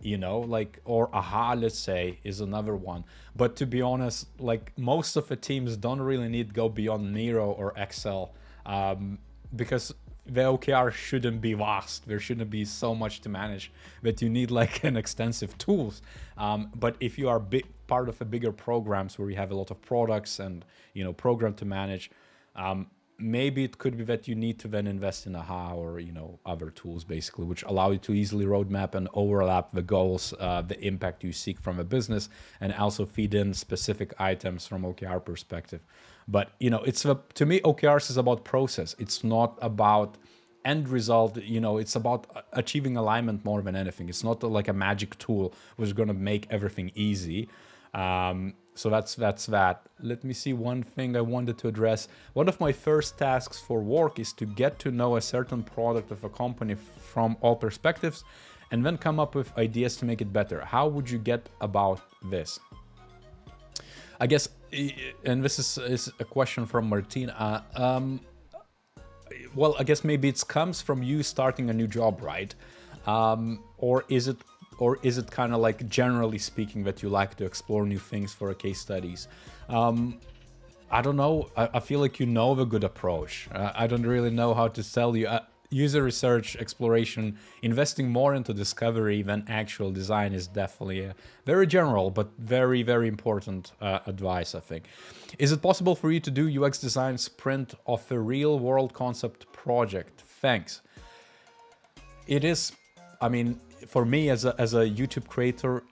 A: you know, like, or AHA, let's say, is another one. But to be honest, like most of the teams don't really need go beyond Miro or Excel, because the OKR shouldn't be vast. There shouldn't be so much to manage that you need like an extensive tools. But if you are part of a bigger programs where you have a lot of products and, you know, program to manage, maybe it could be that you need to then invest in AHA or, you know, other tools basically, which allow you to easily roadmap and overlap the goals, the impact you seek from a business, and also feed in specific items from OKR perspective. But, you know, to me, OKRs is about process. It's not about end result. You know, it's about achieving alignment more than anything. It's not like a magic tool which is going to make everything easy. So that's that. Let me see, one thing I wanted to address. One of my first tasks for work is to get to know a certain product of a company from all perspectives and then come up with ideas to make it better. How would you get about this? I guess, and this is a question from Martina. Well, I guess maybe it comes from you starting a new job, right? Or is it kind of like generally speaking that you like to explore new things for case studies? I don't know. I feel like you know the good approach. I don't really know how to tell you. User research, exploration, investing more into discovery than actual design is definitely a very general but very, very important advice, I think. Is it possible for you to do UX design sprint of a real world concept project? Thanks. It is, I mean, for me as a YouTube creator,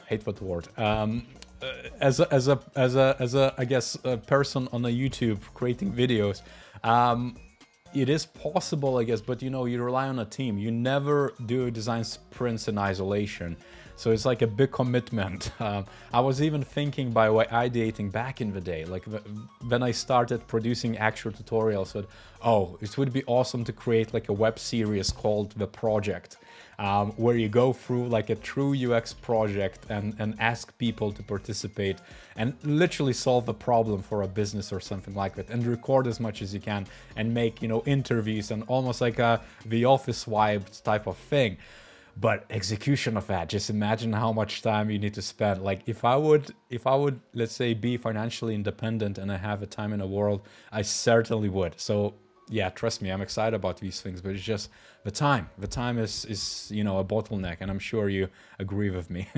A: hate that word. As a I guess a person on a YouTube creating videos, it is possible, I guess, but you know, you rely on a team. You never do design sprints in isolation. So it's like a big commitment. I was even thinking by ideating back in the day, like when I started producing actual tutorials, that, oh, it would be awesome to create like a web series called The Project, where you go through like a true UX project and ask people to participate and literally solve a problem for a business or something like that, and record as much as you can and make, you know, interviews and almost like a The Office vibe type of thing. But execution of that, just imagine how much time you need to spend. Like if I would, let's say, be financially independent and I have a time in the world, I certainly would. So yeah, trust me, I'm excited about these things, but it's just the time. The time is you know, a bottleneck, and I'm sure you agree with me.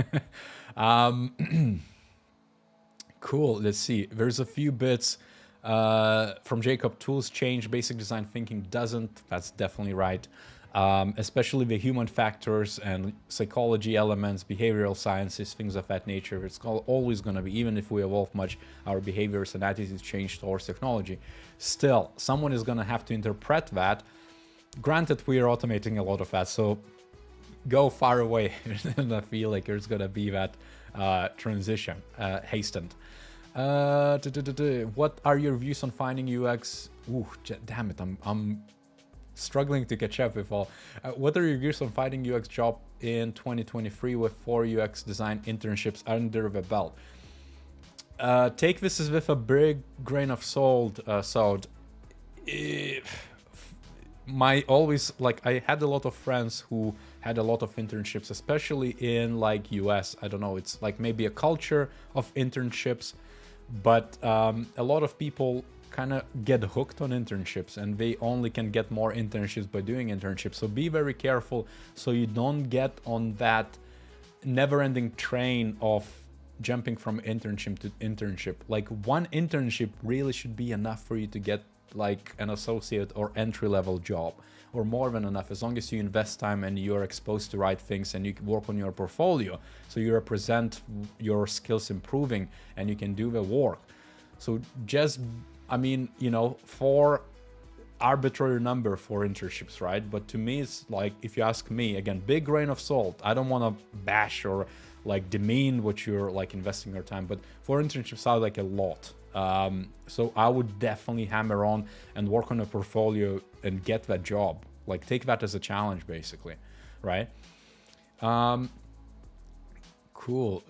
A: Cool, let's see. There's a few bits from Jacob. Tools change, basic design thinking doesn't. That's definitely right. Especially the human factors and psychology elements, behavioral sciences, things of that nature. It's always going to be, even if we evolve much, our behaviors and attitudes change towards technology. Still, someone is going to have to interpret that. Granted, we are automating a lot of that, so go far away. And I feel like there's going to be that transition hastened. What are your views on finding UX? Ooh, damn it, I'm struggling to catch up with all. What are your views on finding UX job in 2023 with 4 UX design internships under the belt? Take this as with a big grain of salt. I had a lot of friends who had a lot of internships, especially in like US. I don't know, it's like maybe a culture of internships, but a lot of people kind of get hooked on internships, and they only can get more internships by doing internships. So be very careful so you don't get on that never-ending train of jumping from internship to internship. Like one internship really should be enough for you to get like an associate or entry-level job, or more than enough, as long as you invest time and you're exposed to right things and you can work on your portfolio so you represent your skills improving and you can do the work. So just, I mean, you know, for arbitrary number for internships, right? But to me, it's like, if you ask me, again, big grain of salt. I don't want to bash or like demean what you're like investing your time, but for internships, I like a lot. So I would definitely hammer on and work on a portfolio and get that job. Like take that as a challenge, basically, right? Cool.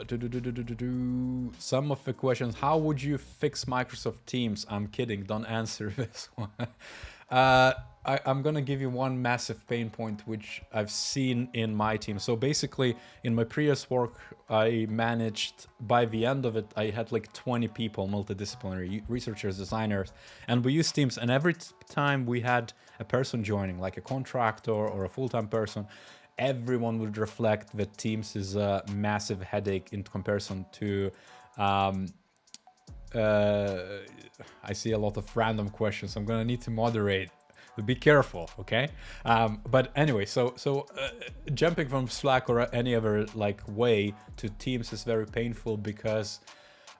A: Some of the questions. How would you fix Microsoft Teams? I'm kidding. Don't answer this one. I'm going to give you one massive pain point, which I've seen in my team. So basically, in my previous work, I managed, by the end of it, I had like 20 people, multidisciplinary researchers, designers, and we used Teams. And every time we had a person joining, like a contractor or a full-time person, everyone would reflect that Teams is a massive headache in comparison to I see a lot of random questions. I'm gonna need to moderate. Be careful, okay? But anyway, so jumping from Slack or any other like way to Teams is very painful because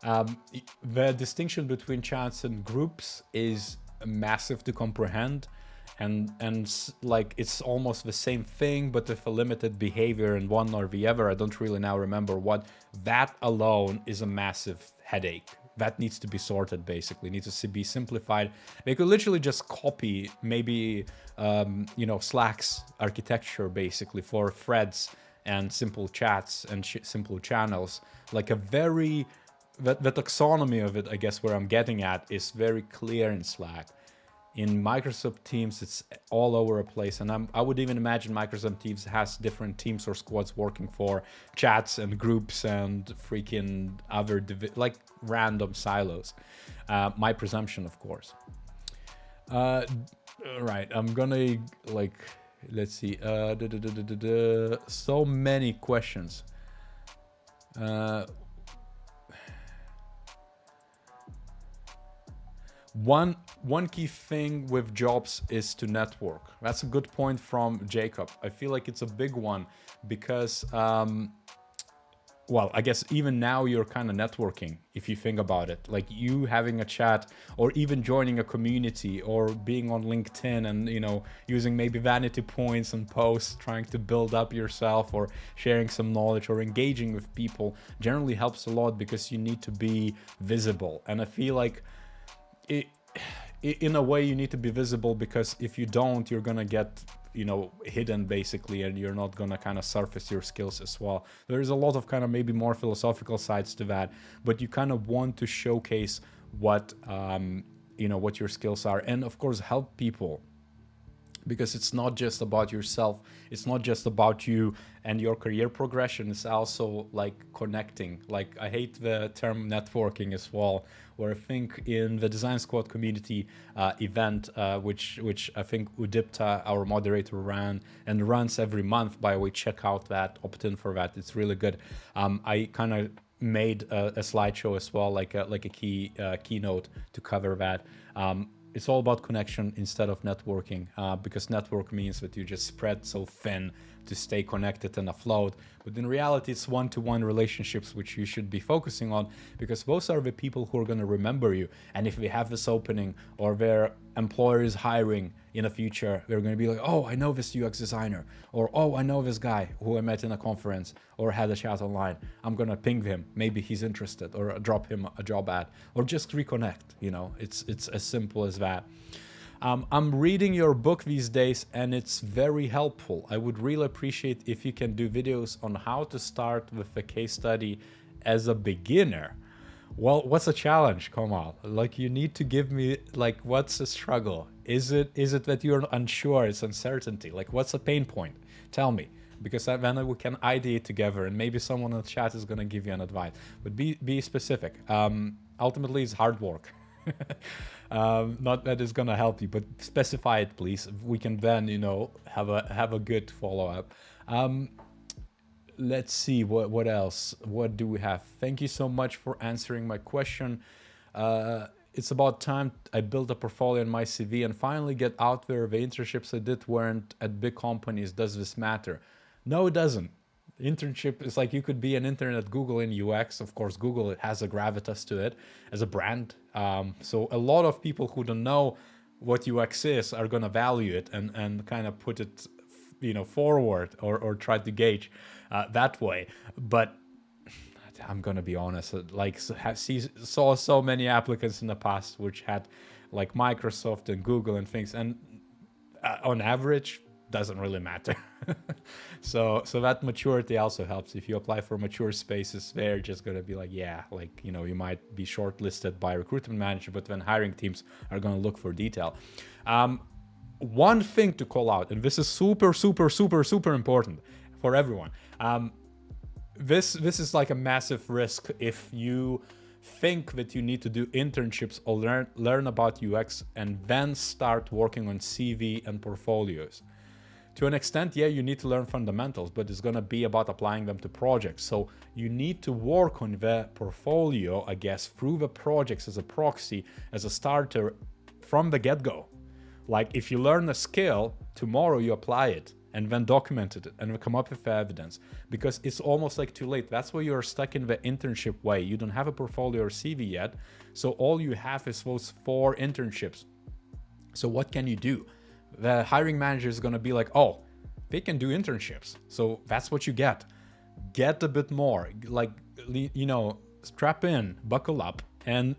A: the distinction between chats and groups is massive to comprehend. And like it's almost the same thing, but with a limited behavior in one or the other. I don't really now remember what. That alone is a massive headache. That needs to be sorted, basically. Needs to be simplified. They could literally just copy maybe, Slack's architecture, basically, for threads and simple chats and simple channels. Like a very, the taxonomy of it, I guess, where I'm getting at is very clear in Slack. In Microsoft Teams, it's all over a place, and I would even imagine Microsoft Teams has different teams or squads working for chats and groups and freaking other like random silos. My presumption, of course. Right, I'm gonna like, let's see. So many questions. One key thing with jobs is to network. That's a good point from Jacob. I feel like it's a big one because, well, I guess even now you're kind of networking if you think about it. Like you having a chat or even joining a community or being on LinkedIn and, using maybe vanity points and posts, trying to build up yourself or sharing some knowledge or engaging with people generally helps a lot because you need to be visible. And I feel like in a way you need to be visible because if you don't, you're gonna get hidden basically, and you're not gonna kind of surface your skills as well. There's a lot of kind of maybe more philosophical sides to that, but you kind of want to showcase what what your skills are, and of course help people, because it's not just about yourself, it's not just about you and your career progression, it's also like connecting. Like I hate the term networking as well, where I think in the Design Squad community event, which I think Udipta, our moderator, ran and runs every month, by the way, check out that, opt in for that, it's really good. I kind of made a slideshow as well, like a key keynote to cover that. It's all about connection instead of networking, because network means that you just spread so thin to stay connected and afloat. But in reality, it's one-to-one relationships which you should be focusing on, because those are the people who are going to remember you. And if we have this opening or their employer is hiring in the future, they're going to be like, oh, I know this UX designer, or oh, I know this guy who I met in a conference or had a chat online. I'm going to ping him. Maybe he's interested, or drop him a job ad, or just reconnect. It's as simple as that. I'm reading your book these days and it's very helpful. I would really appreciate if you can do videos on how to start with a case study as a beginner. Well, what's a challenge, Kamal? Like, you need to give me, like, what's the struggle? Is it that you're unsure, it's uncertainty? Like, what's the pain point? Tell me, because then we can ideate together and maybe someone in the chat is going to give you an advice. But be specific. Ultimately, it's hard work. Not that it's gonna help you, but specify it, please. We can then, have a good follow-up. Let's see what else. What do we have? Thank you so much for answering my question. It's about time I built a portfolio in my CV and finally get out there. The internships I did weren't at big companies. Does this matter? No, it doesn't. Internship is like, you could be an intern at Google in UX. Of course, Google, it has a gravitas to it as a brand. So a lot of people who don't know what UX is are going to value it and kind of put it, forward or try to gauge that way. But I'm going to be honest, like, saw so many applicants in the past which had like Microsoft and Google and things. And on average, doesn't really matter. So that maturity also helps. If you apply for mature spaces, they're just gonna be like, yeah, like, you know, you might be shortlisted by a recruitment manager, but then hiring teams are gonna look for detail. One thing to call out, and this is super, super, super, super important for everyone. This is like a massive risk if you think that you need to do internships or learn about UX and then start working on CV and portfolios. To an extent, yeah, you need to learn fundamentals, but it's going to be about applying them to projects. So you need to work on the portfolio, I guess, through the projects as a proxy, as a starter from the get-go. Like if you learn a skill, tomorrow you apply it and then document it and come up with evidence, because it's almost like too late. That's why you're stuck in the internship way. You don't have a portfolio or CV yet. So all you have is those 4 internships. So what can you do? The hiring manager is going to be like, oh, they can do internships. So that's what you get. Get a bit more, like, you know, strap in, buckle up, and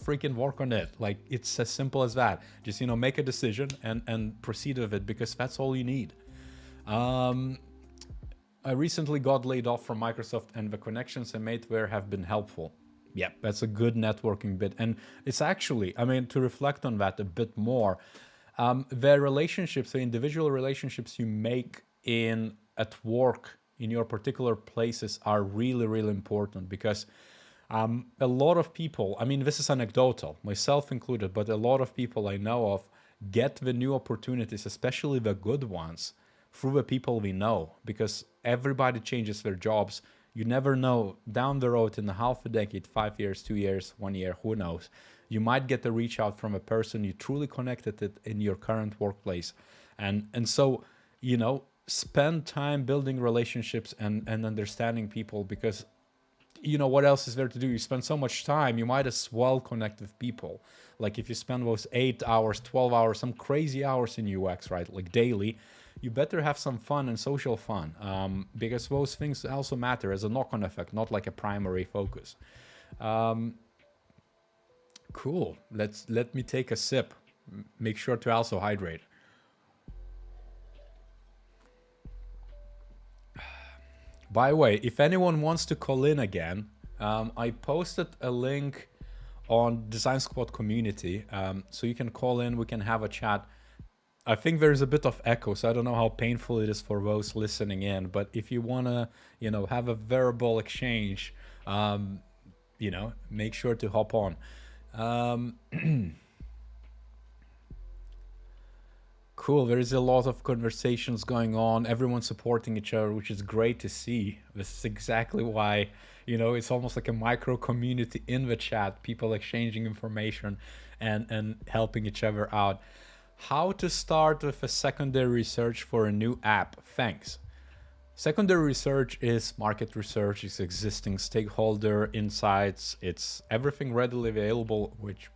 A: freaking work on it. Like, it's as simple as that. Just, you know, make a decision and proceed with it, because that's all you need. I recently got laid off from Microsoft, and the connections I made there have been helpful. Yeah, that's a good networking bit. And it's actually, I mean, to reflect on that a bit more, the relationships, the individual relationships you make at work in your particular places are really, really important, because a lot of people, I mean, this is anecdotal, myself included, but a lot of people I know of get the new opportunities, especially the good ones, through the people we know, because everybody changes their jobs. You never know, down the road in a half a decade, 5 years, 2 years, 1 year, who knows? You might get a reach out from a person you truly connected it in your current workplace. And so, you know, spend time building relationships and understanding people, because, you know, what else is there to do? You spend so much time, you might as well connect with people. Like if you spend those 8 hours, 12 hours, some crazy hours in UX, right? Like daily, you better have some fun and social fun, because those things also matter as a knock-on effect, not like a primary focus. Cool. Let me take a sip. Make sure to also hydrate. By the way, if anyone wants to call in again, I posted a link on Design Squad community, so you can call in, we can have a chat. I think there's a bit of echo, so I don't know how painful it is for those listening in, but if you want to, you know, have a verbal exchange, you know, make sure to hop on. Cool, there is a lot of conversations going on, everyone supporting each other, which is great to see. This is exactly why, you know, it's almost like a micro community in the chat, people exchanging information and helping each other out. How to start with a secondary research for a new app? Thanks. Secondary research is market research, it's existing stakeholder insights, it's everything readily available, which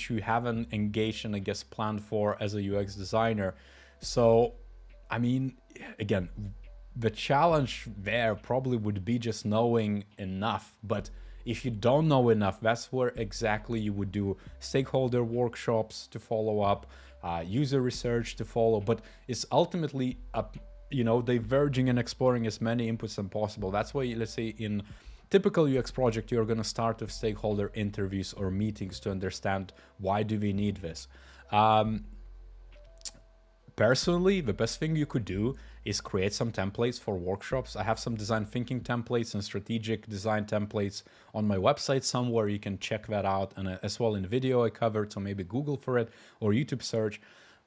A: you haven't engaged and I guess planned for as a UX designer. So, I mean, again, the challenge there probably would be just knowing enough, but if you don't know enough, that's where exactly you would do stakeholder workshops to follow up, user research to follow, but it's ultimately, you know, diverging and exploring as many inputs as possible. That's why, let's say in typical UX project, you're going to start with stakeholder interviews or meetings to understand why do we need this. Personally, the best thing you could do is create some templates for workshops. I have some design thinking templates and strategic design templates on my website somewhere. You can check that out, and as well in video I covered, so maybe Google for it or YouTube search.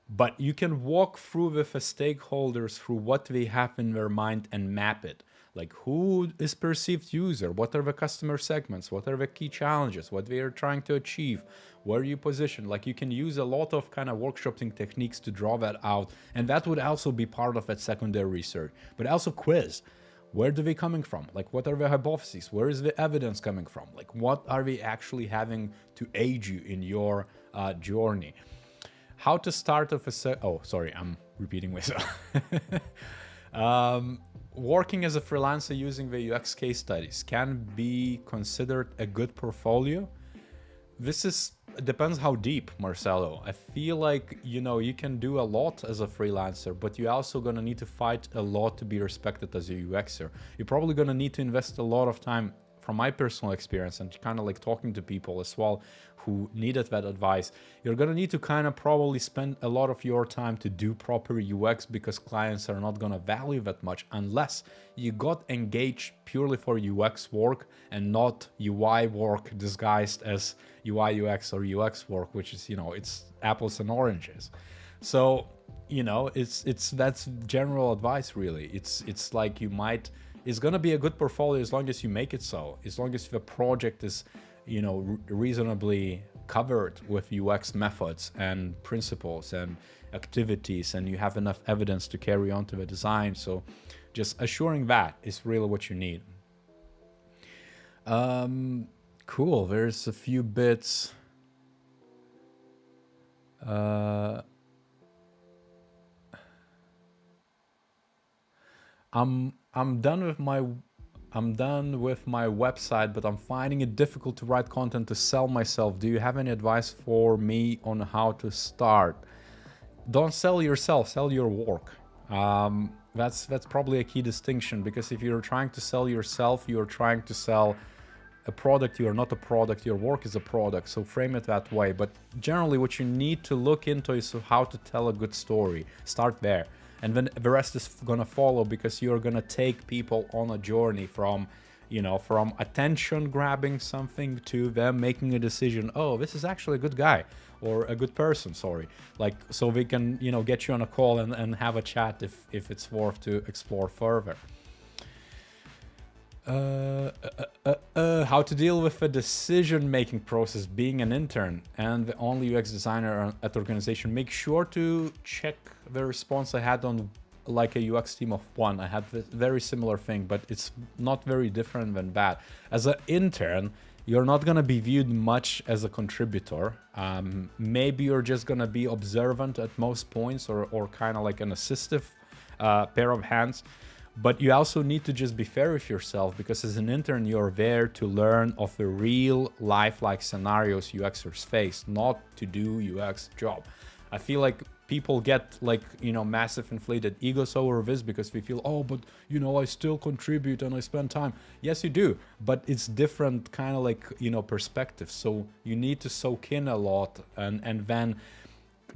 A: But you can walk through with the stakeholders through what they have in their mind and map it. Like, who is perceived user? What are the customer segments? What are the key challenges? What they are trying to achieve? Where you position? Like, you can use a lot of kind of workshopping techniques to draw that out. And that would also be part of that secondary research. But also quiz. Where do they coming from? Like, what are the hypotheses? Where is the evidence coming from? Like, what are they actually having to aid you in your journey? How to start with a... Oh, sorry, I'm repeating myself. Working as a freelancer using the UX case studies can be considered a good portfolio. This is it depends how deep, Marcelo. I feel like, you know, you can do a lot as a freelancer, but you're also gonna need to fight a lot to be respected as a UXer. You're probably gonna need to invest a lot of time, from my personal experience and kind of like talking to people as well who needed that advice. You're gonna need to kind of probably spend a lot of your time to do proper UX, because clients are not gonna value that much unless you got engaged purely for UX work and not UI work disguised as UI UX or UX work, which is, you know, it's apples and oranges. So, you know, that's general advice really. It's like you might, it's gonna be a good portfolio as long as you make it so, as long as the project is, you know, reasonably covered with UX methods and principles and activities, and you have enough evidence to carry on to the design. So just assuring that is really what you need. Cool, there's a few bits. I'm done with my website, but I'm finding it difficult to write content to sell myself. Do you have any advice for me on how to start? Don't sell yourself, sell your work. That's probably a key distinction, because if you're trying to sell yourself, you're trying to sell a product. You are not a product, your work is a product, so frame it that way. But generally what you need to look into is how to tell a good story. Start there. And then the rest is gonna follow, because you're gonna take people on a journey from, you know, from attention grabbing something to them making a decision. Oh, this is actually a good guy or a good person, sorry. Like, so we can, you know, get you on a call and have a chat if it's worth to explore further. How to deal with the decision-making process being an intern and the only UX designer at the organization. Make sure to check the response I had on like a UX team of one. I had a very similar thing, but it's not very different than that. As an intern, you're not going to be viewed much as a contributor. Maybe you're just going to be observant at most points, or kind of like an assistive pair of hands. But you also need to just be fair with yourself, because as an intern, you're there to learn of the real life-like scenarios UXers face, not to do UX job. I feel like people get like, you know, massive inflated egos over this, because we feel, oh, but you know, I still contribute and I spend time. Yes, you do, but it's different kind of like, you know, perspectives. So you need to soak in a lot, and then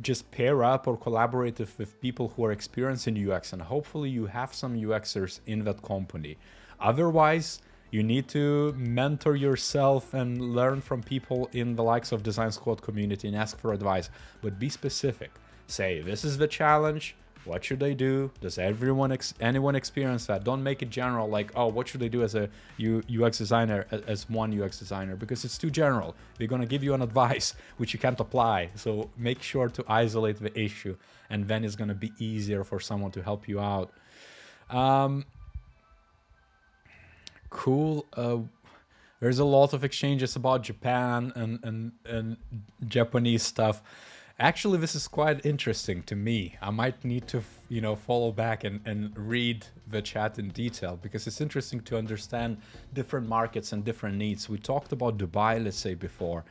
A: just pair up or collaborate with people who are experienced in UX, and hopefully you have some UXers in that company. Otherwise, you need to mentor yourself and learn from people in the likes of Design Squad community and ask for advice, but be specific. Say, this is the challenge. What should I do? Does anyone experience that? Don't make it general, like, oh, what should I do as a UX designer, as one UX designer? Because it's too general. They're going to give you an advice which you can't apply. So make sure to isolate the issue, and then it's going to be easier for someone to help you out. Cool. There's a lot of exchanges about Japan and Japanese stuff. Actually, this is quite interesting to me. I might need to, you know, follow back and read the chat in detail, because it's interesting to understand different markets and different needs. We talked about Dubai, let's say, before,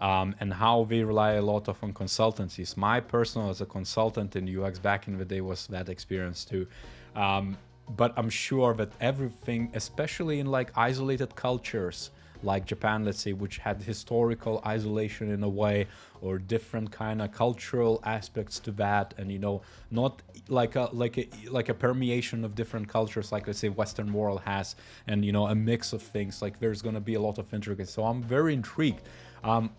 A: and how we rely a lot on consultancies. My personal as a consultant in UX back in the day was that experience too. But I'm sure that everything, especially in like isolated cultures, like Japan, let's say, which had historical isolation in a way, or different kind of cultural aspects to that, and you know, not like a permeation of different cultures, like let's say Western world has, and you know, a mix of things. Like there's gonna be a lot of intricacy. So I'm very intrigued.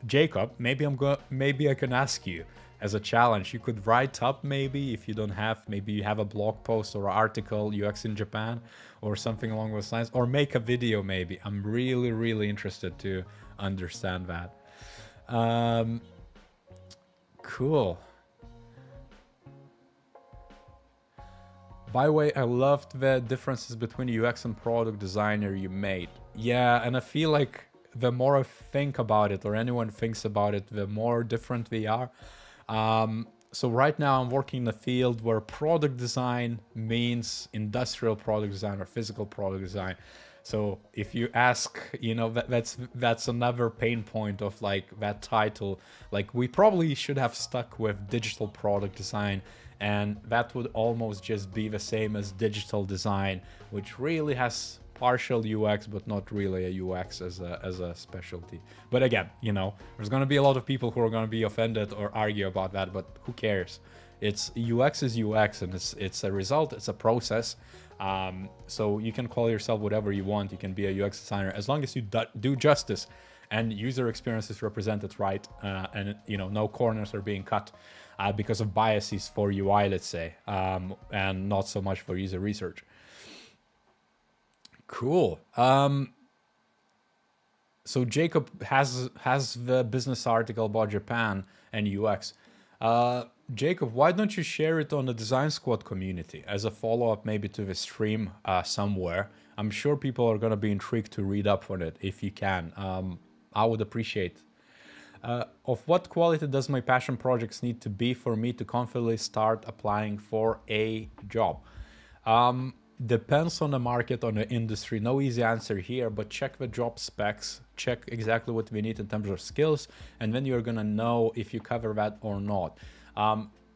A: Jacob, maybe I can ask you as a challenge. You could write up, maybe if you don't have, maybe you have a blog post or article, UX in Japan, or something along those lines, or make a video maybe. I'm really interested to understand that. Cool. By the way, I loved the differences between UX and product designer you made. Yeah, and I feel like the more I think about it, or anyone thinks about it, the more different we are. so right now I'm working in a field where product design means industrial product design or physical product design. So if you ask, that's another pain point of like that title. Like we probably should have stuck with digital product design, and that would almost just be the same as digital design, which really has partial UX, but not really a UX as a specialty. But again, there's going to be a lot of people who are going to be offended or argue about that, but who cares? It's UX is UX, and it's a result, it's a process. So you can call yourself whatever you want. You can be a UX designer as long as you do justice and user experience is represented right, and no corners are being cut because of biases for UI, let's say, and not so much for user research. Cool. So Jacob has the business article about Japan and UX. Jacob, why don't you share it on the Design Squad community as a follow-up maybe to the stream somewhere? I'm sure people are going to be intrigued to read up on it if you can. I would appreciate. Of what quality does my passion projects need to be for me to confidently start applying for a job? Depends on the market, on the industry. No easy answer here, but check the job specs, check exactly what we need in terms of skills, and then you're gonna know if you cover that or not.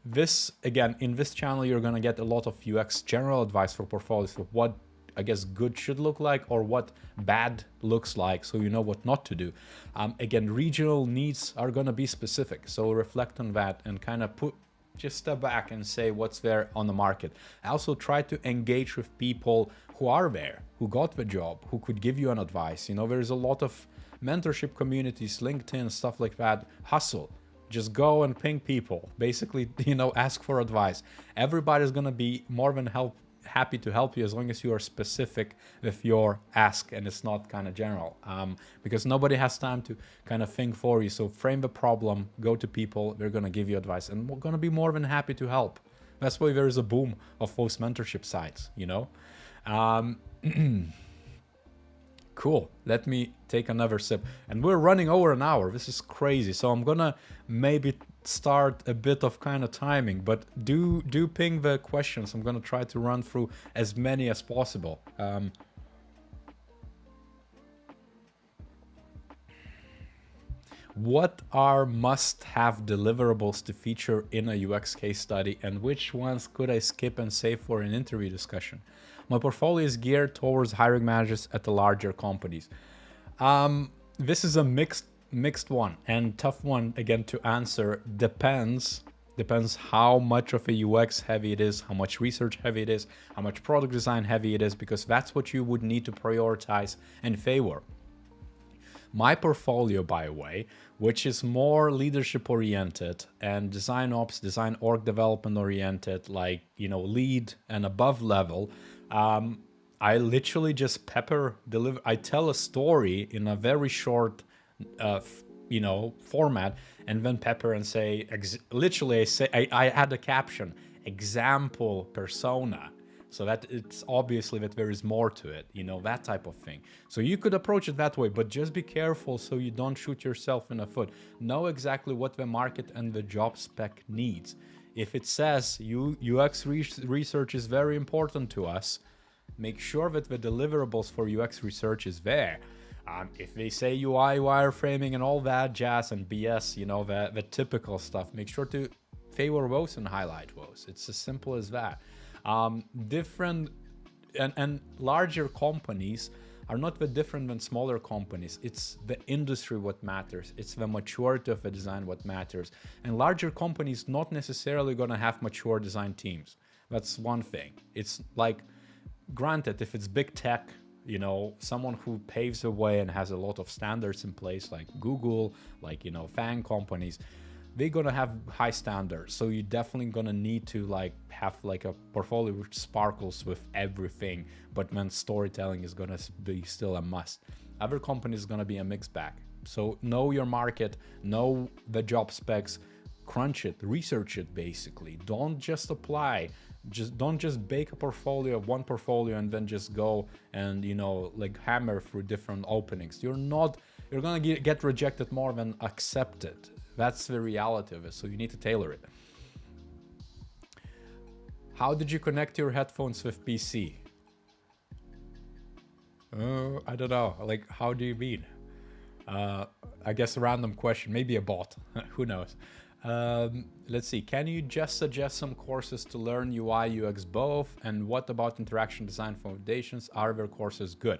A: This, again, in this channel, you're gonna get a lot of UX general advice for portfolios of what, I guess, good should look like or what bad looks like, so you know what not to do. Again, regional needs are gonna be specific, so reflect on that and kind of just step back and say what's there on the market. I also try to engage with people who are there, who got the job, who could give you an advice. There's a lot of mentorship communities, LinkedIn, stuff like that. Hustle. Just go and ping people. Basically, ask for advice. Everybody's gonna be more than happy to help you as long as you are specific with your ask and it's not kind of general, because nobody has time to kind of think for you. So frame the problem, go to people, they're going to give you advice, and we're going to be more than happy to help. That's why there is a boom of those mentorship sites, Cool. Let me take another sip. And we're running over an hour. This is crazy. So I'm gonna maybe start a bit of kind of timing, but do ping the questions. I'm gonna try to run through as many as possible. What are must-have deliverables to feature in a UX case study, and which ones could I skip and save for an interview discussion? My portfolio is geared towards hiring managers at the larger companies. This is a mixed one and tough one again to answer. Depends how much of a UX heavy it is, how much research heavy it is, how much product design heavy it is, because that's what you would need to prioritize and favor. My portfolio, by the way, which is more leadership oriented and design ops, design org development oriented, like, lead and above level, I literally just I tell a story in a very short, format, and then pepper and say, I add a caption, example persona, so that it's obviously that there is more to it, that type of thing. So you could approach it that way, but just be careful so you don't shoot yourself in the foot. Know exactly what the market and the job spec needs. If it says UX research is very important to us, make sure that the deliverables for UX research is there. If they say UI wireframing and all that jazz and BS, the typical stuff, make sure to favor those and highlight those. It's as simple as that. Different and larger companies are not that different than smaller companies. It's the industry what matters. It's the maturity of a design what matters. And larger companies not necessarily going to have mature design teams. That's one thing. It's like, granted, if it's big tech, someone who paves the way and has a lot of standards in place, like Google, like, FAANG companies, they're gonna have high standards. So you're definitely gonna need to have a portfolio which sparkles with everything, but then storytelling is gonna be still a must. Other companies is gonna be a mixed bag. So know your market, know the job specs, crunch it, research it basically. Don't just apply. Don't just bake a portfolio, one portfolio, and then just go and hammer through different openings. You're gonna get rejected more than accepted. That's the reality of it. So you need to tailor it. How did you connect your headphones with PC? I don't know. Like, how do you mean? I guess a random question, maybe a bot. Who knows? Let's see. Can you just suggest some courses to learn UI, UX both? And what about interaction design foundations? Are their courses good?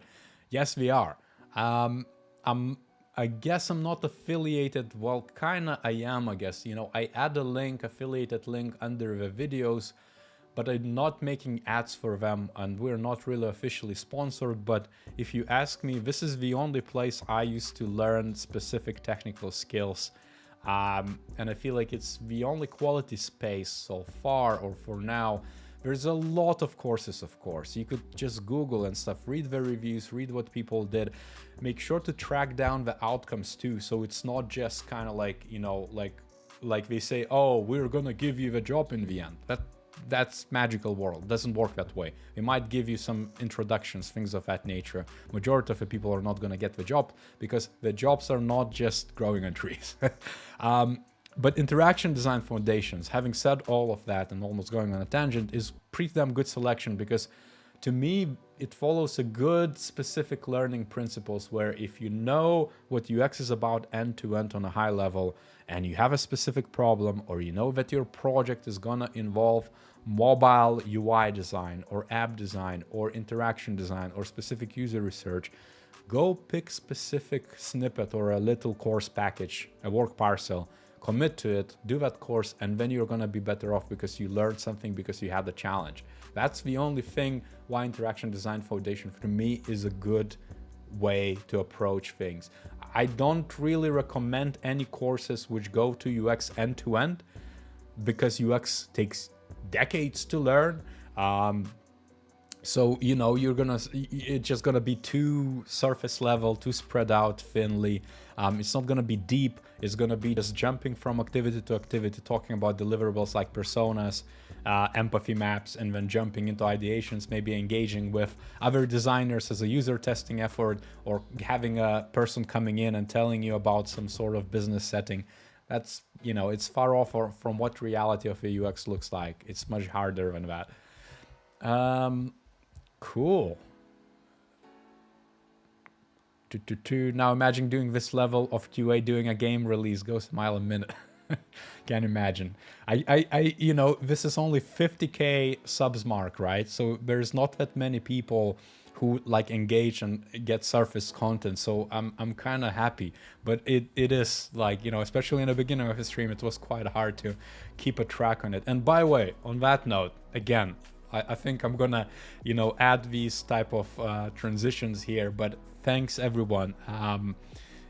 A: Yes, we are. I guess I'm not affiliated. Well, kinda I am, I guess. You know, I add a link, affiliated link under the videos, but I'm not making ads for them, and we're not really officially sponsored. But if you ask me, this is the only place I used to learn specific technical skills. And I feel like it's the only quality space so far, or for now. There's a lot of courses, of course. You could just Google and stuff, read the reviews, read what people did. Make sure to track down the outcomes too, so it's not just kind of like, you know, like they say, oh, we're gonna give you the job in the end. That's magical world. Doesn't work that way. They might give you some introductions, things of that nature. Majority of the people are not going to get the job because the jobs are not just growing on trees. But interaction design foundations, having said all of that and almost going on a tangent, is pretty damn good selection, because to me, it follows a good specific learning principles where if you know what UX is about end to end on a high level, and you have a specific problem, or you know that your project is gonna involve mobile UI design or app design or interaction design or specific user research, go pick specific snippet or a little course package, a work parcel, commit to it, do that course, and then you're gonna be better off because you learned something, because you had the challenge. That's the only thing why interaction design foundation for me is a good way to approach things. I don't really recommend any courses which go to UX end to end, because UX takes decades to learn. So, you know, it's just gonna be too surface level, too spread out thinly. It's not gonna be deep. It's gonna be just jumping from activity to activity, talking about deliverables like personas, empathy maps, and then jumping into ideations, maybe engaging with other designers as a user testing effort, or having a person coming in and telling you about some sort of business setting. That's, you know, it's far off from what reality of a UX looks like. It's much harder than that. Cool. Now imagine doing this level of QA doing a game release, goes a mile a minute. Can't imagine. I you know, this is only 50K subs mark, right? So there's not that many people who like engage and get surface content. So I'm kind of happy, but it is like, you know, especially in the beginning of the stream, it was quite hard to keep a track on it. And by the way, on that note, again, I think I'm gonna, you know, add these type of transitions here, but thanks everyone.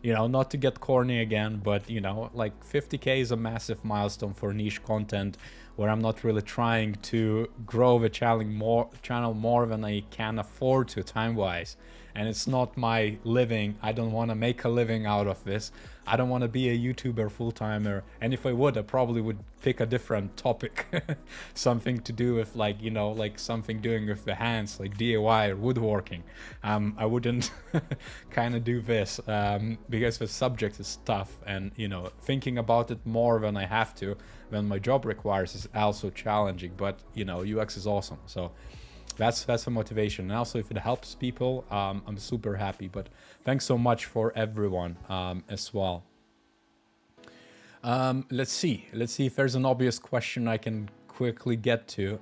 A: You know, not to get corny again, but, you know, like 50K is a massive milestone for niche content, where I'm not really trying to grow the channel more than I can afford to time-wise. And it's not my living. I don't want to make a living out of this. I don't want to be a YouTuber full-timer. And if I would, I probably would pick a different topic. Something to do with, like, you know, like something doing with the hands, like DIY or woodworking. I wouldn't kind of do this because the subject is tough, and, you know, thinking about it more than I have to, than my job requires, is also challenging. But, you know, UX is awesome. So that's the motivation. And also, if it helps people, I'm super happy. But thanks so much for everyone as well. Let's see if there's an obvious question I can quickly get to.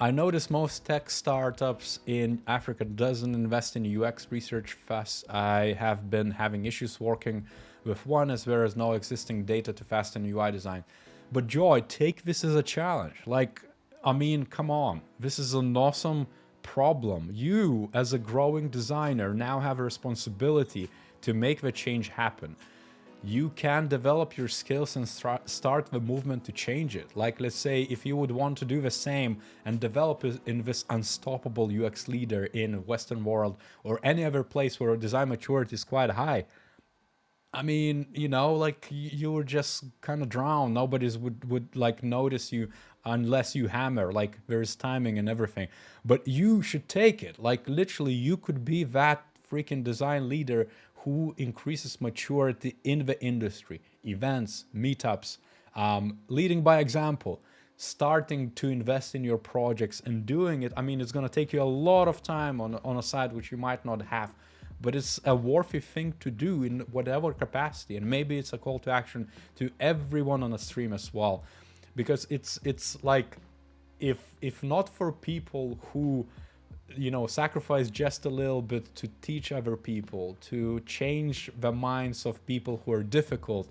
A: I notice most tech startups in Africa doesn't invest in UX research fast. I have been having issues working with one, as there is no existing data to fasten UI design. But Joy, take this as a challenge. Like, I mean, come on, this is an awesome problem. You, as a growing designer, now have a responsibility to make the change happen. You can develop your skills and start the movement to change it. Like, let's say if you would want to do the same and develop in this unstoppable UX leader in Western world, or any other place where design maturity is quite high, I mean, you know, like, you would just kind of drown. Nobody's would like notice you unless you hammer. Like, there's timing and everything. But you should take it. Like, literally, you could be that freaking design leader who increases maturity in the industry, events, meetups, leading by example. starting to invest in your projects and doing it, I mean, it's going to take you a lot of time on a side which you might not have, but it's a worthy thing to do in whatever capacity. And maybe it's a call to action to everyone on the stream as well, because it's like, if not for people who, you know, sacrifice just a little bit to teach other people, to change the minds of people who are difficult,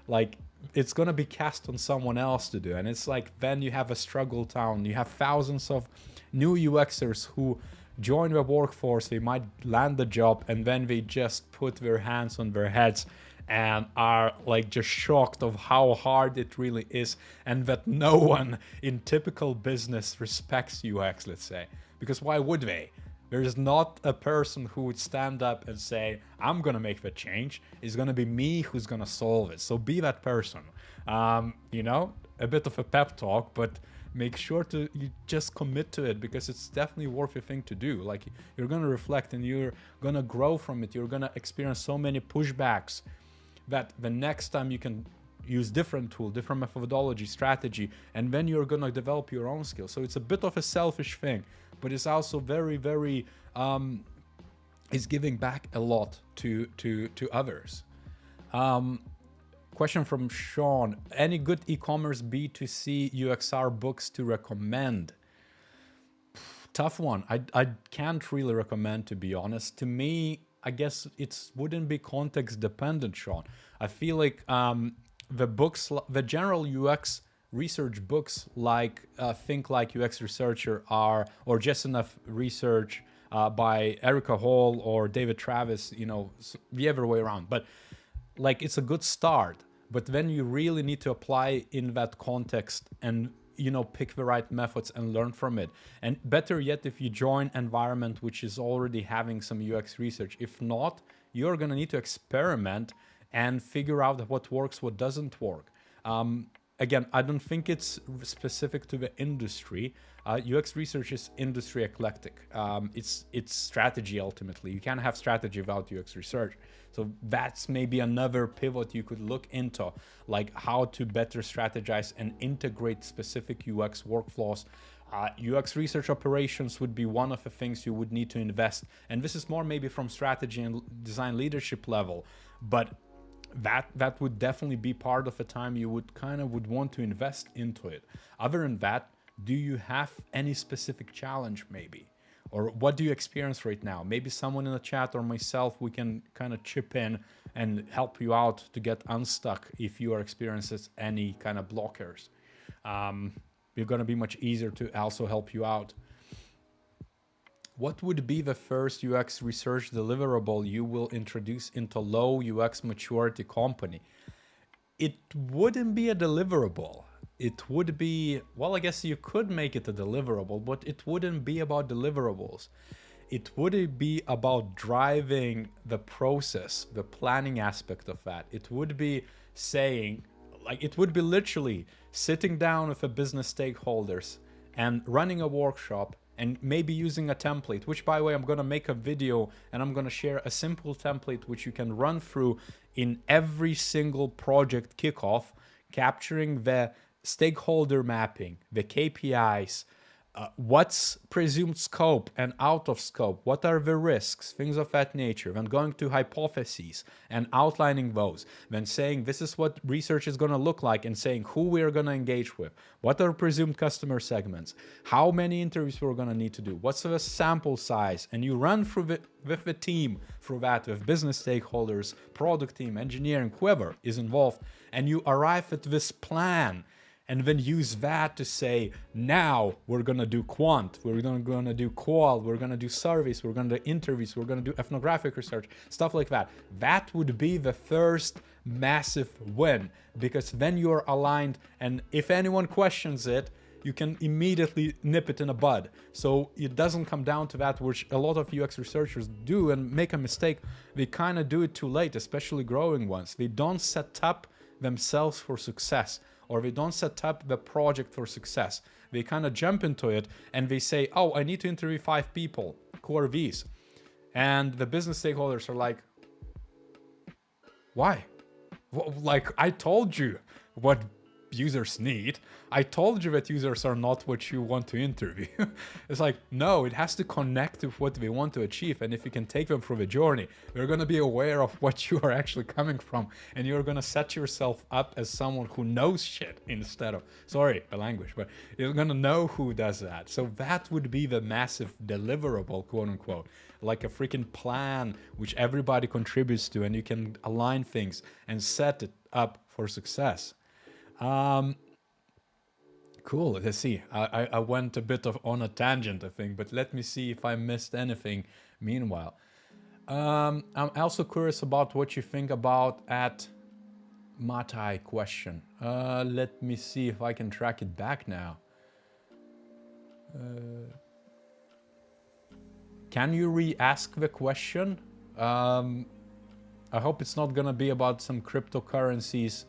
A: like, it's going to be cast on someone else to do. And it's like, then you have a struggle town. You have thousands of new UXers who join the workforce, they might land the job, and then they just put their hands on their heads and are like just shocked of how hard it really is, and that no one in typical business respects UX, let's say. Because why would they? There's not a person who would stand up and say, I'm going to make the change. It's going to be me who's going to solve it. So be that person. You know, a bit of a pep talk, but make sure you just commit to it, because it's definitely worth a thing to do. Like, you're going to reflect and you're going to grow from it. You're going to experience so many pushbacks that the next time you can use different tool, different methodology, strategy, and then you're going to develop your own skills. So it's a bit of a selfish thing, but it's also very, very, it's giving back a lot to others. Question from Sean: any good e-commerce B2C UXR books to recommend? Tough one. I can't really recommend, to be honest. To me, I guess it wouldn't be context dependent, Sean. I feel like the books, the general UX research books, like Think Like UX Researcher or Just Enough Research by Erica Hall or David Travis, you know, the other way around. But like, it's a good start. But then you really need to apply in that context and, you know, pick the right methods and learn from it. And better yet, if you join environment which is already having some UX research. If not, you're going to need to experiment and figure out what works, what doesn't work. Again, I don't think it's specific to the industry. UX research is industry eclectic. It's strategy ultimately. You can't have strategy without UX research. So that's maybe another pivot you could look into, like how to better strategize and integrate specific UX workflows. UX research operations would be one of the things you would need to invest. And this is more maybe from strategy and design leadership level, but that would definitely be part of the time you would want to invest into it. Other than that, do you have any specific challenge maybe? Or what do you experience right now? Maybe someone in the chat or myself, we can kind of chip in and help you out to get unstuck if you are experiencing any kind of blockers. We're going to be much easier to also help you out. What would be the first UX research deliverable you will introduce into low UX maturity company? It wouldn't be a deliverable. It would be, well, I guess you could make it a deliverable, but it wouldn't be about deliverables. It would be about driving the process, the planning aspect of that. It would be saying, like, it would be literally sitting down with the business stakeholders and running a workshop and maybe using a template, which, by the way, I'm going to make a video and I'm going to share a simple template which you can run through in every single project kickoff, capturing the stakeholder mapping, the KPIs, what's presumed scope and out of scope, what are the risks, things of that nature, then going to hypotheses and outlining those, then saying this is what research is going to look like and saying who we are going to engage with, what are presumed customer segments, how many interviews we're going to need to do, what's the sample size, and you run through with the team through that, with business stakeholders, product team, engineering, whoever is involved, and you arrive at this plan. And then use that to say, now we're going to do quant, we're going to do qual, we're going to do surveys, we're going to do interviews, we're going to do ethnographic research, stuff like that. That would be the first massive win, because then you're aligned. And if anyone questions it, you can immediately nip it in the bud. So it doesn't come down to that, which a lot of UX researchers do and make a mistake. They kind of do it too late, especially growing ones. They don't set up themselves for success, or they don't set up the project for success. They kind of jump into it and they say, oh, I need to interview 5 people. Who are these? And the business stakeholders are like, why? Like, I told you what users need. I told you that users are not what you want to interview. It's like, no, it has to connect with what they want to achieve. And if you can take them through the journey, they're going to be aware of what you are actually coming from. And you're going to set yourself up as someone who knows shit instead of, sorry, the language, but you're going to know who does that. So that would be the massive deliverable, quote unquote, like a freaking plan which everybody contributes to, and you can align things and set it up for success. Cool. Let's see. I went a bit on a tangent, I think, but let me see if I missed anything meanwhile. I'm also curious about what you think about at Matai question. Let me see if I can track it back now. Can you re-ask the question? I hope it's not gonna be about some cryptocurrencies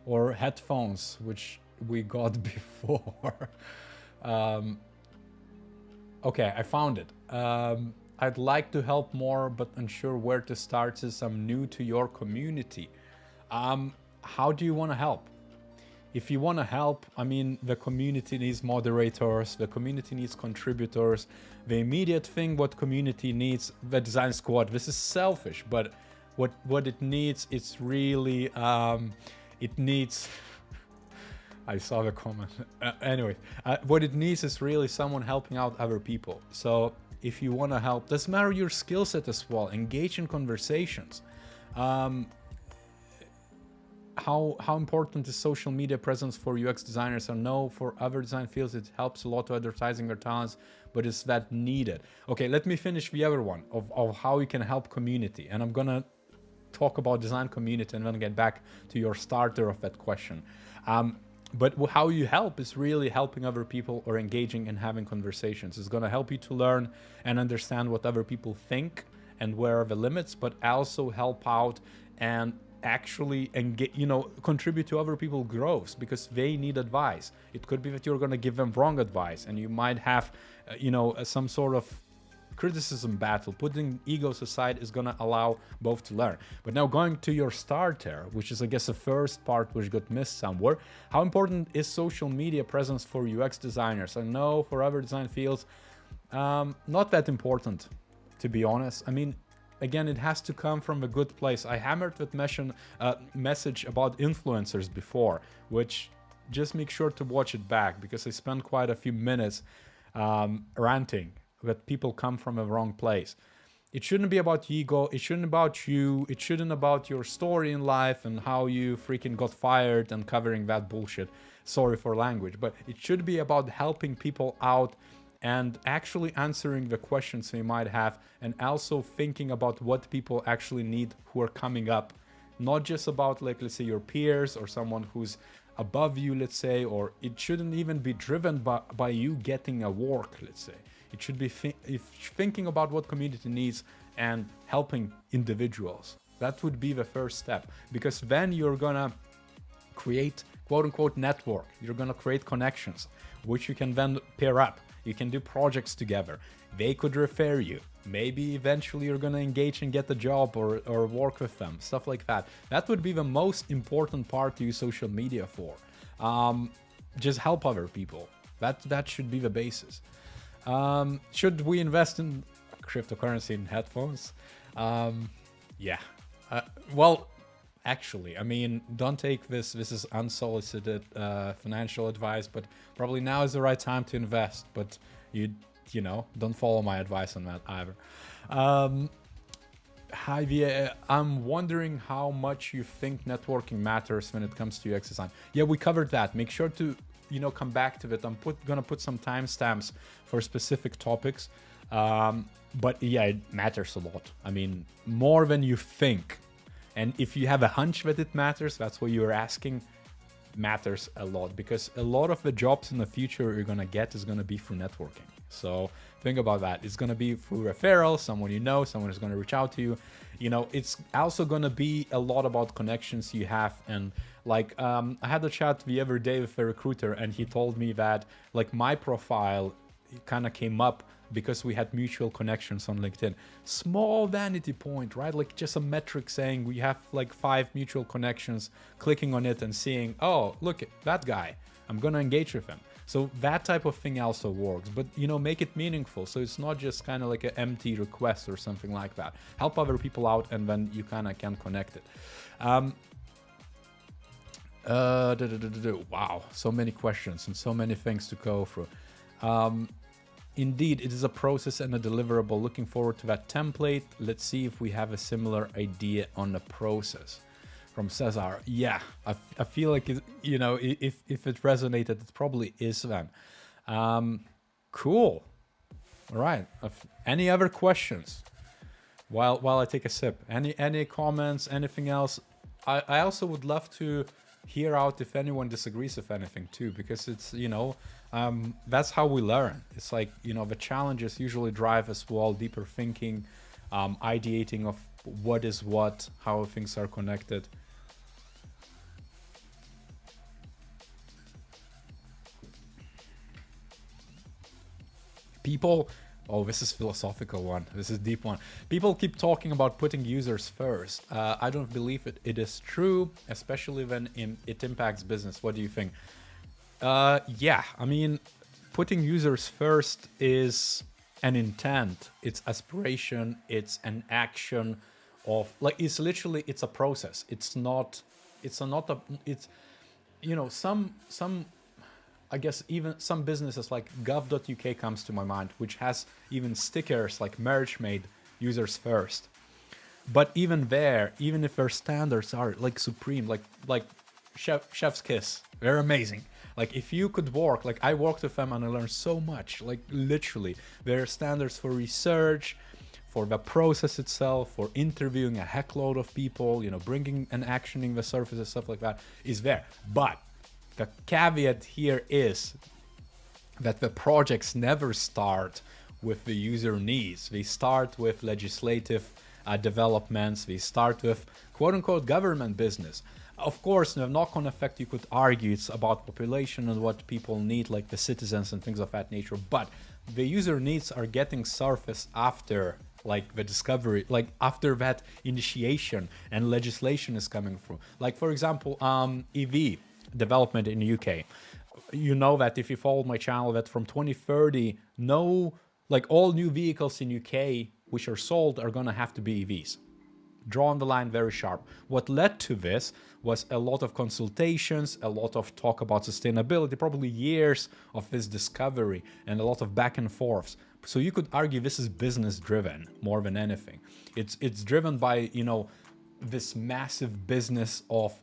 A: or headphones, which we got before. Okay, I found it. I'd like to help more, but unsure where to start since I'm new to your community. How do you want to help? If you want to help, I mean, the community needs moderators, the community needs contributors. The immediate thing what community needs, the design squad, this is selfish, but what it needs, it's really, it needs, I saw the comment. Anyway, what it needs is really someone helping out other people. So if you want to help, doesn't matter your skill set as well, engage in conversations. How important is social media presence for UX designers? I know for other design fields it helps a lot to advertising their talents, but is that needed? Okay, let me finish the other one of how you can help community, and I'm gonna talk about design community and then get back to your starter of that question. But how you help is really helping other people or engaging and having conversations. It's going to help you to learn and understand what other people think and where are the limits, but also help out and actually engage, contribute to other people's growth because they need advice. It could be that you're going to give them wrong advice and you might have, some sort of criticism battle. Putting egos aside is going to allow both to learn. But now going to your starter, which is, I guess, the first part which got missed somewhere. How important is social media presence for UX designers? I know for other design fields, not that important, to be honest. I mean, again, it has to come from a good place. I hammered that message about influencers before, which just make sure to watch it back because I spent quite a few minutes ranting that people come from a wrong place. It shouldn't be about ego. It shouldn't about you. It shouldn't about your story in life and how you freaking got fired and covering that bullshit. Sorry for language, but it should be about helping people out and actually answering the questions they might have and also thinking about what people actually need who are coming up. Not just about, like, let's say your peers or someone who's above you, let's say, or it shouldn't even be driven by you getting a work, let's say. It should be thinking about what community needs and helping individuals. That would be the first step, because then you're gonna create quote-unquote network. You're gonna create connections, which you can then pair up. You can do projects together. They could refer you. Maybe eventually you're gonna engage and get a job or work with them, stuff like that. That would be the most important part to use social media for. Just help other people. That should be the basis. Should we invest in cryptocurrency in headphones? Yeah. Well, actually, I mean, don't take this. This is unsolicited financial advice, but probably now is the right time to invest. But don't follow my advice on that either. Hi, VA. I'm wondering how much you think networking matters when it comes to UX design. Yeah, we covered that. Make sure to come back to it. I'm gonna put some timestamps for specific topics. But yeah, it matters a lot. I mean, more than you think. And if you have a hunch that it matters, that's what you're asking, matters a lot, because a lot of the jobs in the future you're gonna get is gonna be through networking. So think about that. It's gonna be through referral, someone someone is gonna reach out to you. It's also gonna be a lot about connections you have. And like, I had a chat the other day with a recruiter, and he told me that like my profile kind of came up because we had mutual connections on LinkedIn. Small vanity point, right? Like just a metric saying we have like 5 mutual connections, clicking on it and seeing, oh, look at that guy, I'm gonna engage with him. So that type of thing also works, but make it meaningful. So it's not just kind of like an empty request or something like that. Help other people out, and then you kind of can connect it. Wow, so many questions and so many things to go through. Indeed, it is a process and a deliverable. Looking forward to that template. Let's see if we have a similar idea on the process. From Cesar, yeah, I feel like if it resonated, it probably is then. Cool. All right. Any other questions? While I take a sip, any comments, anything else? I also would love to hear out if anyone disagrees with anything too, because it's that's how we learn. It's like the challenges usually drive us to all deeper thinking, ideating of what is what, how things are connected. People, oh, this is philosophical one. This is deep one. People keep talking about putting users first. I don't believe it is true, especially when it impacts business. What do you think? Yeah, I mean, putting users first is an intent. It's aspiration. It's an action of it's a process. Some I guess even some businesses like gov.uk comes to my mind, which has even stickers like merge made users first. But even there, even if their standards are like supreme, like chef's kiss, they're amazing. Like if you could work, like I worked with them and I learned so much, like literally their standards for research, for the process itself, for interviewing a heckload of people, bringing and actioning the services, stuff like that is there. But the caveat here is that the projects never start with the user needs. They start with legislative developments. They start with quote-unquote government business. Of course, the knock-on effect, you could argue it's about population and what people need, like the citizens and things of that nature. But the user needs are getting surfaced after like the discovery, like after that initiation and legislation is coming through. Like for example, EV development in the UK. You know that if you followed my channel, that from 2030, all new vehicles in UK which are sold are gonna have to be EVs. Drawn the line very sharp. What led to this was a lot of consultations, a lot of talk about sustainability, probably years of this discovery and a lot of back and forths. So you could argue this is business driven more than anything. It's driven by, this massive business of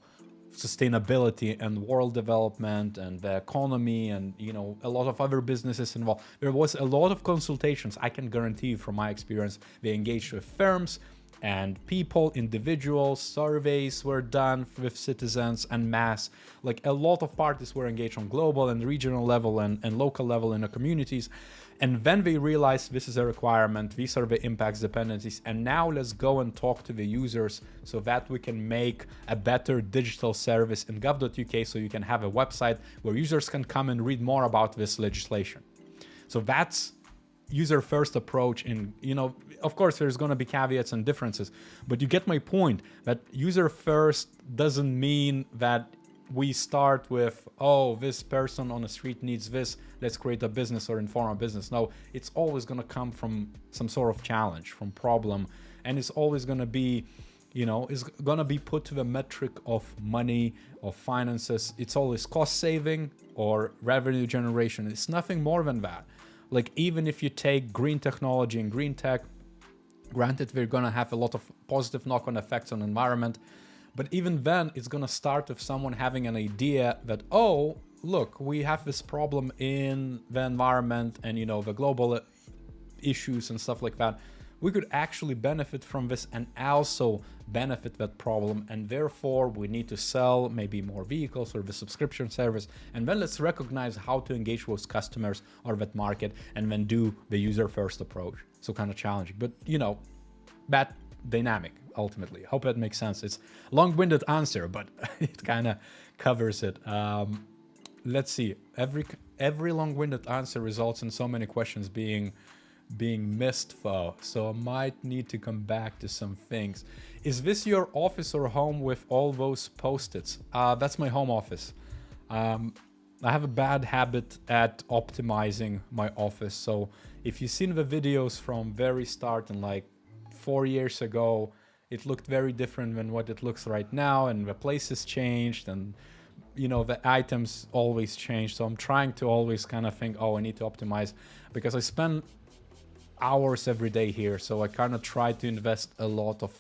A: sustainability and world development and the economy and a lot of other businesses involved. There was a lot of consultations. I can guarantee you from my experience, they engaged with firms and people, individuals, surveys were done with citizens and mass. Like a lot of parties were engaged on global and regional level and local level in the communities. And then they realized this is a requirement, these are the impacts dependencies, and now let's go and talk to the users so that we can make a better digital service in gov.uk, so you can have a website where users can come and read more about this legislation. So that's user first approach. In of course there's going to be caveats and differences, but you get my point that user first doesn't mean that we start with, oh, this person on the street needs this, let's create a business or inform a business. No, it's always going to come from some sort of challenge, from problem, and it's always going to be, it's going to be put to the metric of money, of finances. It's always cost saving or revenue generation. It's nothing more than that. Like even if you take green technology and green tech, granted we're going to have a lot of positive knock-on effects on the environment, but even then, it's going to start with someone having an idea that, oh, look, we have this problem in the environment and, the global issues and stuff like that. We could actually benefit from this and also benefit that problem. And therefore, we need to sell maybe more vehicles or the subscription service. And then let's recognize how to engage with customers or that market and then do the user first approach. So kind of challenging, but, that dynamic. Ultimately, hope that makes sense. It's a long-winded answer, but it kind of covers it. Let's see. Every long-winded answer results in so many questions being being missed though, so I might need to come back to some things. Is this your office or home with all those post-its? That's my home office. I have a bad habit at optimizing my office, so if you've seen the videos from very start and like 4 years ago, it looked very different than what it looks right now, and the places changed, and you know, the items always change. So I'm trying to always kind of think, oh, I need to optimize, because I spend hours every day here, so I kind of try to invest a lot of,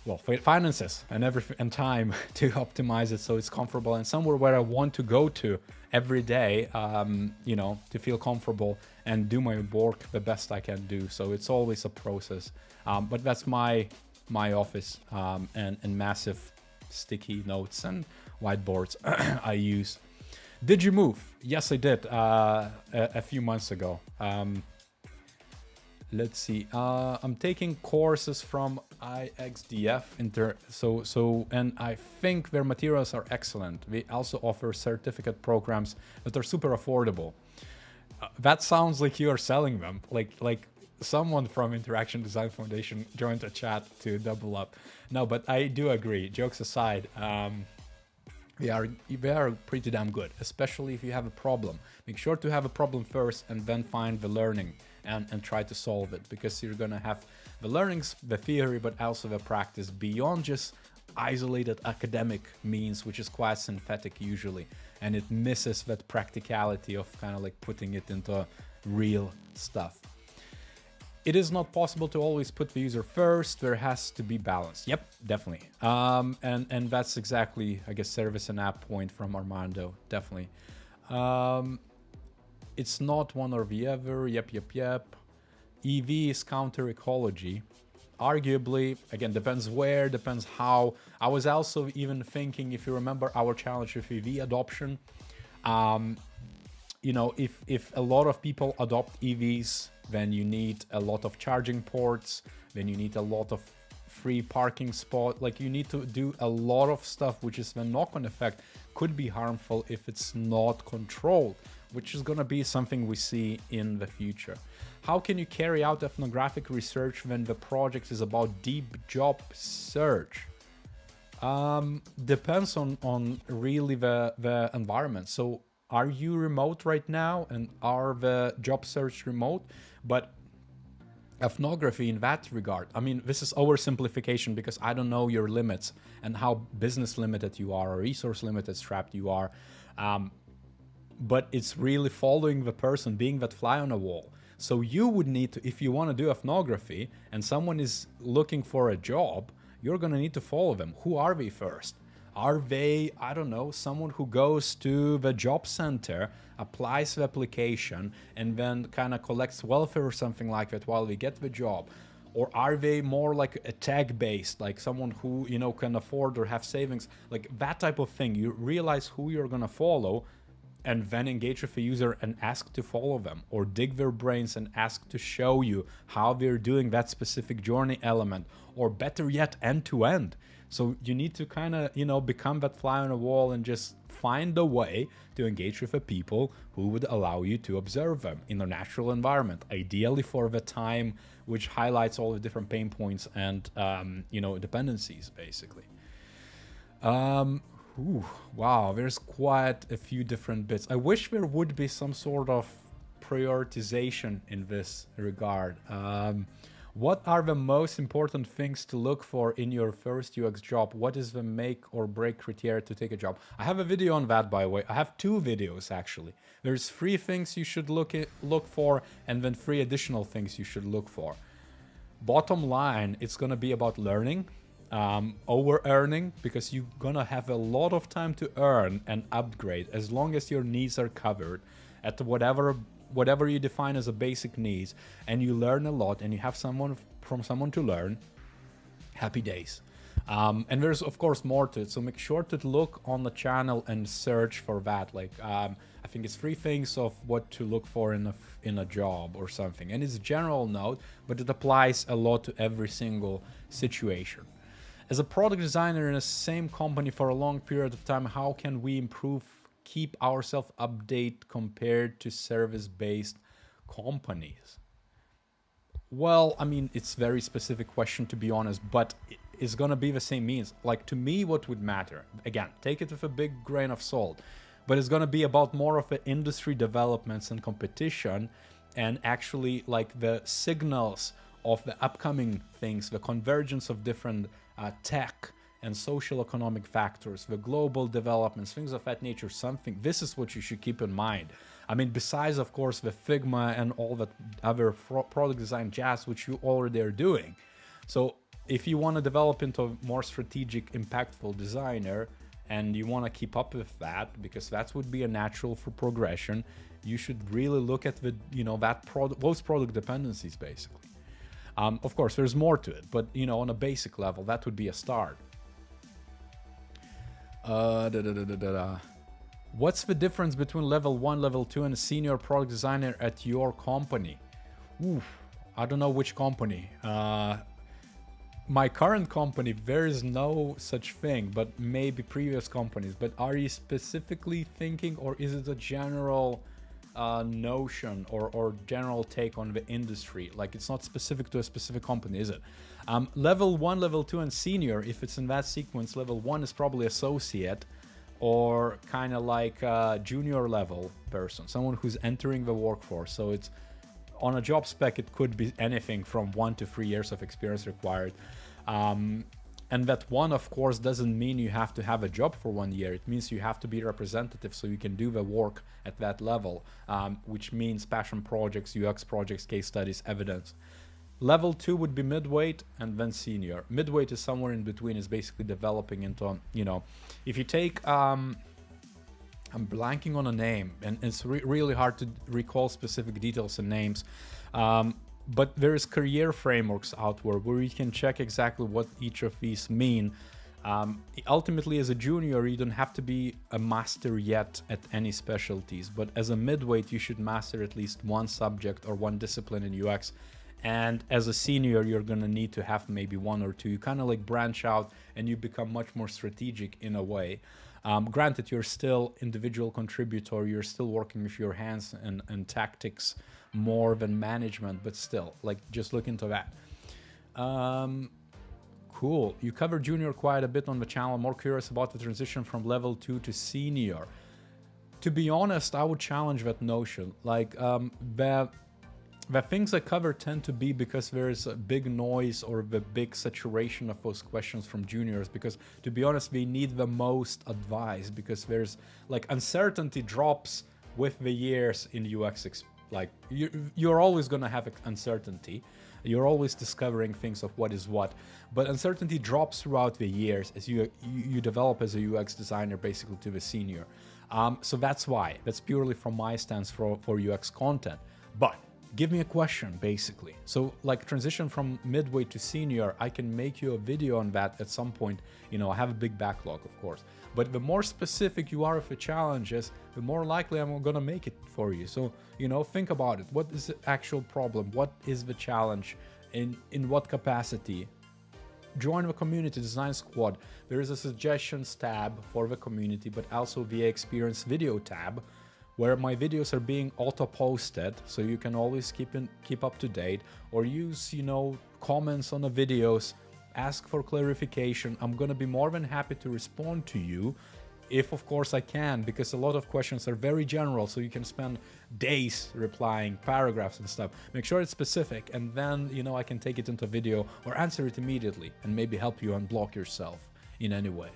A: well, finances and everything and time to optimize it so it's comfortable and somewhere where I want to go to every day, you know, to feel comfortable and do my work the best I can do. So it's always a process, but that's my office, and massive sticky notes and whiteboards I use. Did you move? Yes, I did, a few months ago. Let's see. I'm taking courses from IXDF, and I think their materials are excellent. They also offer certificate programs that are super affordable. That sounds like you are selling them. Like someone from Interaction Design Foundation joined a chat to double up. No, but I do agree. Jokes aside, they are pretty damn good, especially if you have a problem. Make sure to have a problem first and then find the learning and try to solve it, because you're gonna have the learnings, the theory, but also the practice beyond just isolated academic means, which is quite synthetic usually, and it misses that practicality of kind of like putting it into real stuff. It is not possible to always put the user first. There has to be balance. Yep, definitely. And that's exactly, I guess, service and app point from Armando. Definitely. It's not one or the other. Yep. EV is counter ecology. Arguably, again, depends where, depends how. I was also even thinking, if you remember our challenge with EV adoption, you know, if a lot of people adopt EVs, then you need a lot of charging ports, then you need a lot of free parking spot. Like, you need to do a lot of stuff, which is the knock-on effect could be harmful if it's not controlled, which is going to be something we see in the future. How can you carry out ethnographic research when the project is about deep job search? Depends on really the environment. So are you remote right now, and are the job search remote? But ethnography in that regard, I mean, this is oversimplification because I don't know your limits and how business limited you are or resource limited strapped you are. But it's really following the person, being that fly on a wall. So you would need to, if you want to do ethnography and someone is looking for a job, you're going to need to follow them. Who are they first? Are they, I don't know, someone who goes to the job center, applies the application, and then kind of collects welfare or something like that while they get the job? Or are they more like a tag-based, like someone who, you know, can afford or have savings, like that type of thing? You realize who you're going to follow and then engage with the user and ask to follow them, or dig their brains and ask to show you how they're doing that specific journey element, or better yet, end to end. So you need to kind of, you know, become that fly on the wall and just find a way to engage with the people who would allow you to observe them in a natural environment, ideally for the time, which highlights all the different pain points and, you know, dependencies, basically. Wow, there's quite a few different bits. I wish there would be some sort of prioritization in this regard. What are the most important things to look for in your first UX job? What is the make or break criteria to take a job? I have a video on that, by the way. I have 2 videos, actually. There's 3 things you should look for, and then 3 additional things you should look for. Bottom line, it's going to be about learning, over earning, because you're going to have a lot of time to earn and upgrade as long as your needs are covered at whatever you define as a basic needs, and you learn a lot and you have someone to learn. Happy days. And there's of course more to it, so make sure to look on the channel and search for that. Like I think it's 3 things of what to look for in a job or something, and it's a general note, but it applies a lot to every single situation. As a product designer in the same company for a long period of time, how can we keep ourselves updated compared to service-based companies? Well, I mean, it's very specific question, to be honest, but it's gonna be the same means. Like, to me, what would matter, again, take it with a big grain of salt, but it's gonna be about more of the industry developments and competition, and actually like the signals of the upcoming things, the convergence of different tech and social economic factors, the global developments, things of that nature, something. This is what you should keep in mind. I mean, besides, of course, the Figma and all that other product design jazz, which you already are doing. So if you want to develop into a more strategic, impactful designer, and you want to keep up with that, because that would be a natural for progression, you should really look at the, those product dependencies, basically. Of course, there's more to it, but, on a basic level, that would be a start. What's the difference between level 1, level 2, and a senior product designer at your company? Oof, I don't know which company. My current company, there is no such thing, but maybe previous companies. But are you specifically thinking, or is it a general notion or general take on the industry? Like, it's not specific to a specific company, is it? Level 1, level 2, and senior, if it's in that sequence, level 1 is probably associate, or kind of like a junior level person, someone who's entering the workforce. So it's on a job spec, it could be anything from 1 to 3 years of experience required. And that one, of course, doesn't mean you have to have a job for 1 year. It means you have to be representative so you can do the work at that level, which means passion projects, UX projects, case studies, evidence. Level 2 would be midweight, and then senior. Midweight is somewhere in between, is basically developing into, if you take, I'm blanking on a name, and it's really hard to recall specific details and names. But there's career frameworks out where you can check exactly what each of these mean. Ultimately, as a junior, you don't have to be a master yet at any specialties, but as a midweight, you should master at least one subject or one discipline in UX. And as a senior, you're gonna need to have maybe 1 or 2. You kind of like branch out and you become much more strategic in a way. Granted, you're still individual contributor, you're still working with your hands and tactics more than management, but still, like, just look into that. Cool. You covered junior quite a bit on the channel. I'm more curious about the transition from level 2 to senior. To be honest, I would challenge that notion. Like, the things I cover tend to be because there's a big noise or the big saturation of those questions from juniors, because to be honest, they need the most advice, because there's like uncertainty drops with the years in UX. Like you're always going to have uncertainty. You're always discovering things of what is what, but uncertainty drops throughout the years as you develop as a UX designer, basically to the senior. So that's why. That's purely from my stance for UX content. But give me a question, basically. So like transition from midway to senior, I can make you a video on that at some point. I have a big backlog, of course. But the more specific you are with the challenges, the more likely I'm gonna make it for you. So, think about it. What is the actual problem? What is the challenge? In what capacity? Join the community design squad. There is a suggestions tab for the community, but also VAEXPERIENCE video tab, where my videos are being auto-posted, so you can always keep up to date, or use, comments on the videos, ask for clarification. I'm gonna be more than happy to respond to you, if of course I can, because a lot of questions are very general, so you can spend days replying, paragraphs and stuff. Make sure it's specific, and then, I can take it into video or answer it immediately, and maybe help you unblock yourself in any way.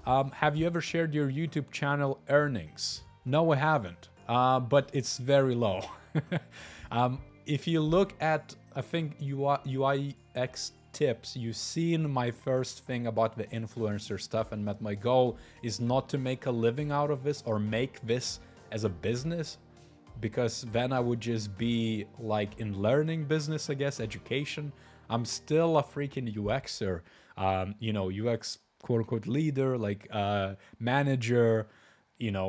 A: Have you ever shared your YouTube channel earnings? No, I haven't, but it's very low. If you look at, I think, UIX tips, you've seen my first thing about the influencer stuff, and that my goal is not to make a living out of this or make this as a business, because then I would just be like in learning business, I guess, education. I'm still a freaking UXer, UX quote-unquote leader, like manager,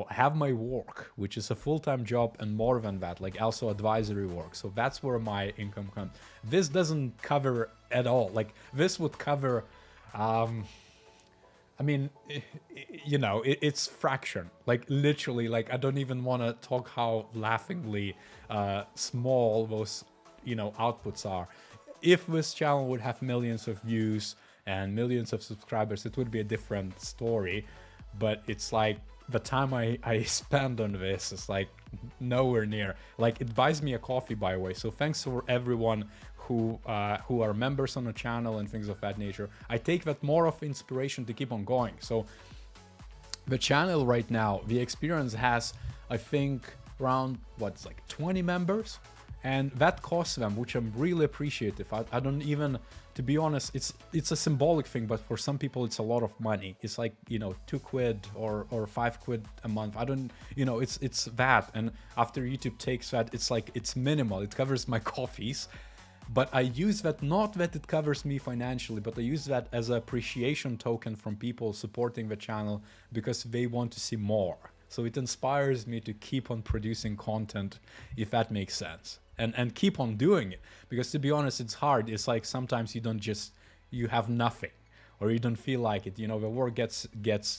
A: have my work, which is a full-time job, and more than that, like also advisory work. So that's where my income comes. This doesn't cover at all. Like this would cover, it's fraction, like literally, like I don't even want to talk how laughingly small those, outputs are. If this channel would have millions of views and millions of subscribers, it would be a different story. But it's like the time I spend on this is like nowhere near. Like, it buys me a coffee, by the way. So thanks for everyone who are members on the channel and things of that nature. I take that more of inspiration to keep on going. So the channel right now, VAEXPERIENCE has, I think, around what's like 20 members, and that costs them, which I'm really appreciative. I don't even, to be honest, it's a symbolic thing, but for some people it's a lot of money. It's like, £2 or £5 a month. I don't, it's that. And after YouTube takes that, it's like, it's minimal. It covers my coffees. But I use that, not that it covers me financially, but I use that as an appreciation token from people supporting the channel because they want to see more. So it inspires me to keep on producing content, if that makes sense, and keep on doing it. Because to be honest, it's hard. It's like sometimes you have nothing, or you don't feel like it. The work gets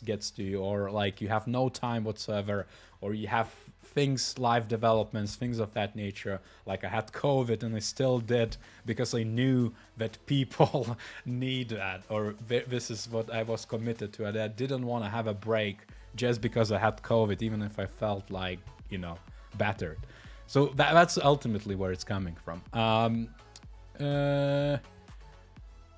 A: to you, or like you have no time whatsoever, or you have things, life developments, things of that nature. Like I had COVID and I still did because I knew that people need that, or this is what I was committed to. I didn't want to have a break just because I had COVID, even if I felt like, battered. So that's ultimately where it's coming from.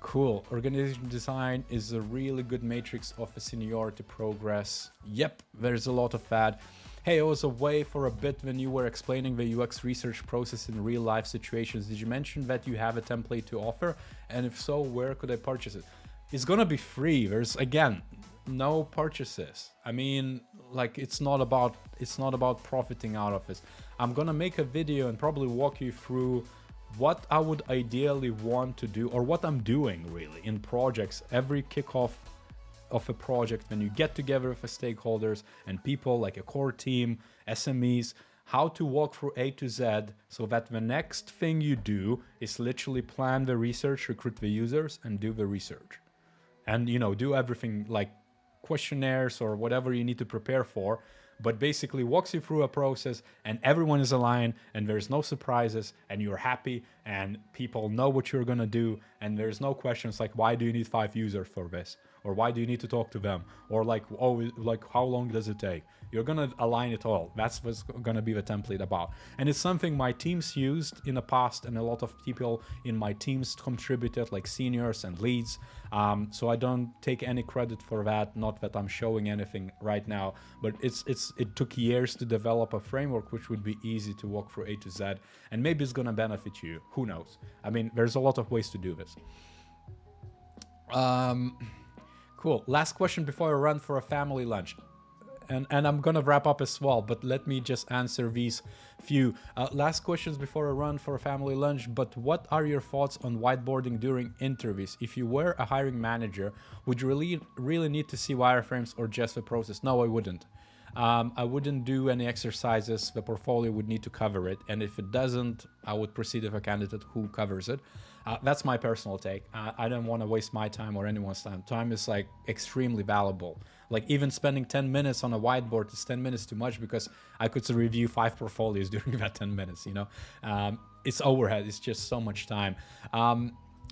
A: Cool. Organization design is a really good matrix of a seniority progress. Yep, there's a lot of that. Hey, I was away for a bit when you were explaining the UX research process in real life situations. Did you mention that you have a template to offer? And if so, where could I purchase it? It's gonna be free. There's, again, no purchases. I mean, like, it's not about profiting out of this. I'm gonna make a video and probably walk you through what I would ideally want to do, or what I'm doing really in projects. Every kickoff of a project, when you get together with the stakeholders and people like a core team, SMEs, how to walk through A to Z so that the next thing you do is literally plan the research, recruit the users, and do the research. And, do everything like questionnaires or whatever you need to prepare for, but basically walks you through a process and everyone is aligned and there's no surprises and you're happy and people know what you're gonna do, and there's no questions like, why do you need 5 users for this? Or why do you need to talk to them? Or like, how long does it take? You're gonna align it all. That's what's gonna be the template about. And it's something my teams used in the past, and a lot of people in my teams contributed, like seniors and leads. So I don't take any credit for that. Not that I'm showing anything right now, but it took years to develop a framework which would be easy to walk through A to Z, and maybe it's gonna benefit you. Who knows? I mean, there's a lot of ways to do this. Cool. Last question before I run for a family lunch. And I'm gonna wrap up as well, but let me just answer these few. Last questions before I run for a family lunch, but what are your thoughts on whiteboarding during interviews? If you were a hiring manager, would you really need to see wireframes or just the process? No, I wouldn't. I wouldn't do any exercises. The portfolio would need to cover it. And if it doesn't, I would proceed with a candidate who covers it. That's my personal take. I don't want to waste my time or anyone's time. Time is like extremely valuable. Like even spending 10 minutes on a whiteboard is 10 minutes too much, because I could review 5 portfolios during that 10 minutes, It's overhead. It's just so much time.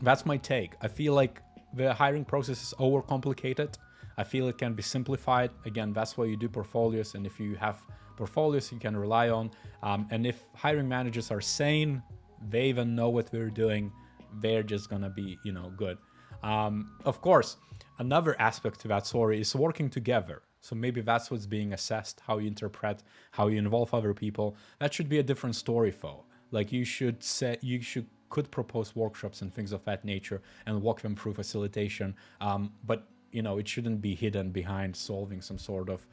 A: That's my take. I feel like the hiring process is overcomplicated. I feel it can be simplified. Again, that's why you do portfolios. And if you have portfolios you can rely on, and if hiring managers are sane, they even know what they're doing, they're just gonna be, good. Of course, another aspect to that story is working together. So maybe that's what's being assessed, how you interpret, how you involve other people. That should be a different story, though. Like could propose workshops and things of that nature and walk them through facilitation. But it shouldn't be hidden behind solving some sort of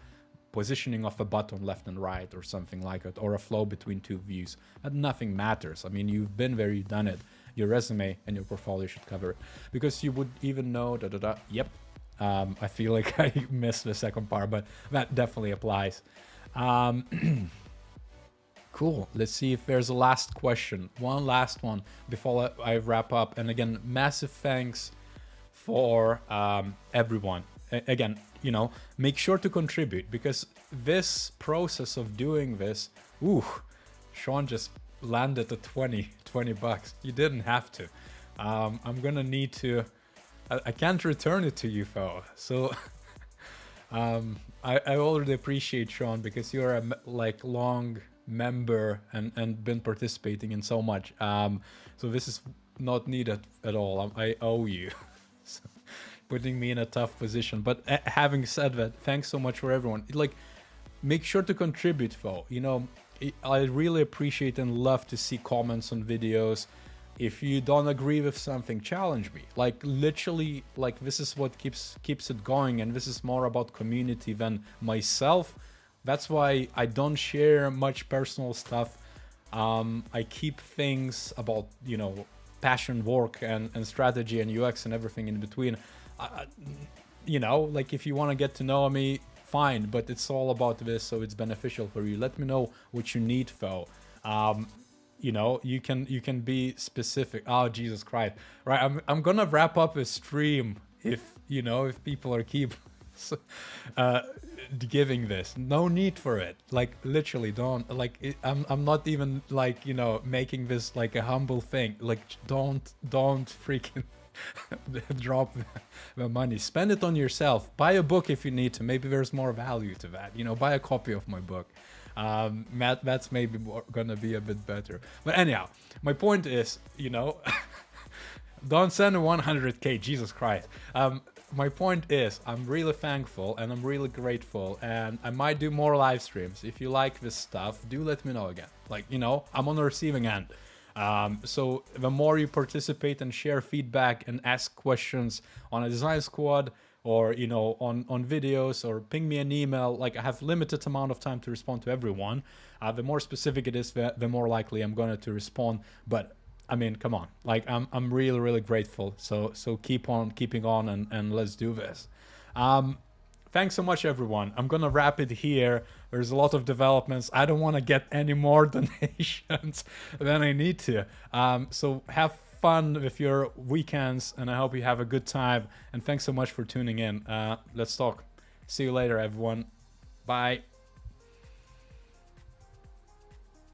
A: positioning of a button left and right or something like it, or a flow between 2 views. And nothing matters. I mean, you've been there, you've done it. Your resume and your portfolio should cover it, because you would even know Yep. I feel like I missed the second part, but that definitely applies. Cool. Let's see if there's a last question. One last one before I wrap up. And again, massive thanks for everyone. Again, make sure to contribute, because this process of doing this, Sean just landed at 20 bucks. You didn't have to. I'm gonna need to, I can't return it to you, Fo. So I already appreciate, Sean, because you're a like long member and been participating in so much. So this is not needed at all. I owe you. So, putting me in a tough position. But having said that, thanks so much for everyone. Like, make sure to contribute, Fo. You know, I really appreciate and love to see comments on videos. If you don't agree with something, challenge me. Like, literally, like, this is what keeps it going, and this is more about community than myself. That's why I don't share much personal stuff. I keep things about, you know, passion, work, and strategy and UX and everything in between. You know, like, if you want to get to know me, fine, but it's all about this, so it's beneficial for you. Let me know what you need, though. You know, you can be specific. Oh, Jesus Christ. Right, I'm gonna wrap up a stream if, you know, if people are keep giving this. No need for it. Like, literally, don't, like, I'm not even, like, you know, making this like a humble thing. Like, don't freaking drop the money. Spend it on yourself. Buy a book if you need to. Maybe there's more value to that. You know, buy a copy of my book. That's maybe gonna be a bit better. But anyhow, my point is, you know, don't send a 100k, Jesus Christ. My point is, I'm really thankful and I'm really grateful, and I might do more live streams. If you like this stuff, do let me know again. Like, you know, I'm on the receiving end. So the more you participate and share feedback and ask questions on a design squad, or, you know, on videos, or ping me an email. Like, I have limited amount of time to respond to everyone. The more specific it is, the more likely I'm going to respond. But I mean, come on, like, I'm really, really grateful. So keep on keeping on, and let's do this. Thanks so much, everyone. I'm gonna wrap it here. There's a lot of developments. I don't want to get any more donations than I need to. So have fun with your weekends, and I hope you have a good time. And thanks so much for tuning in. Let's talk. See you later, everyone. Bye.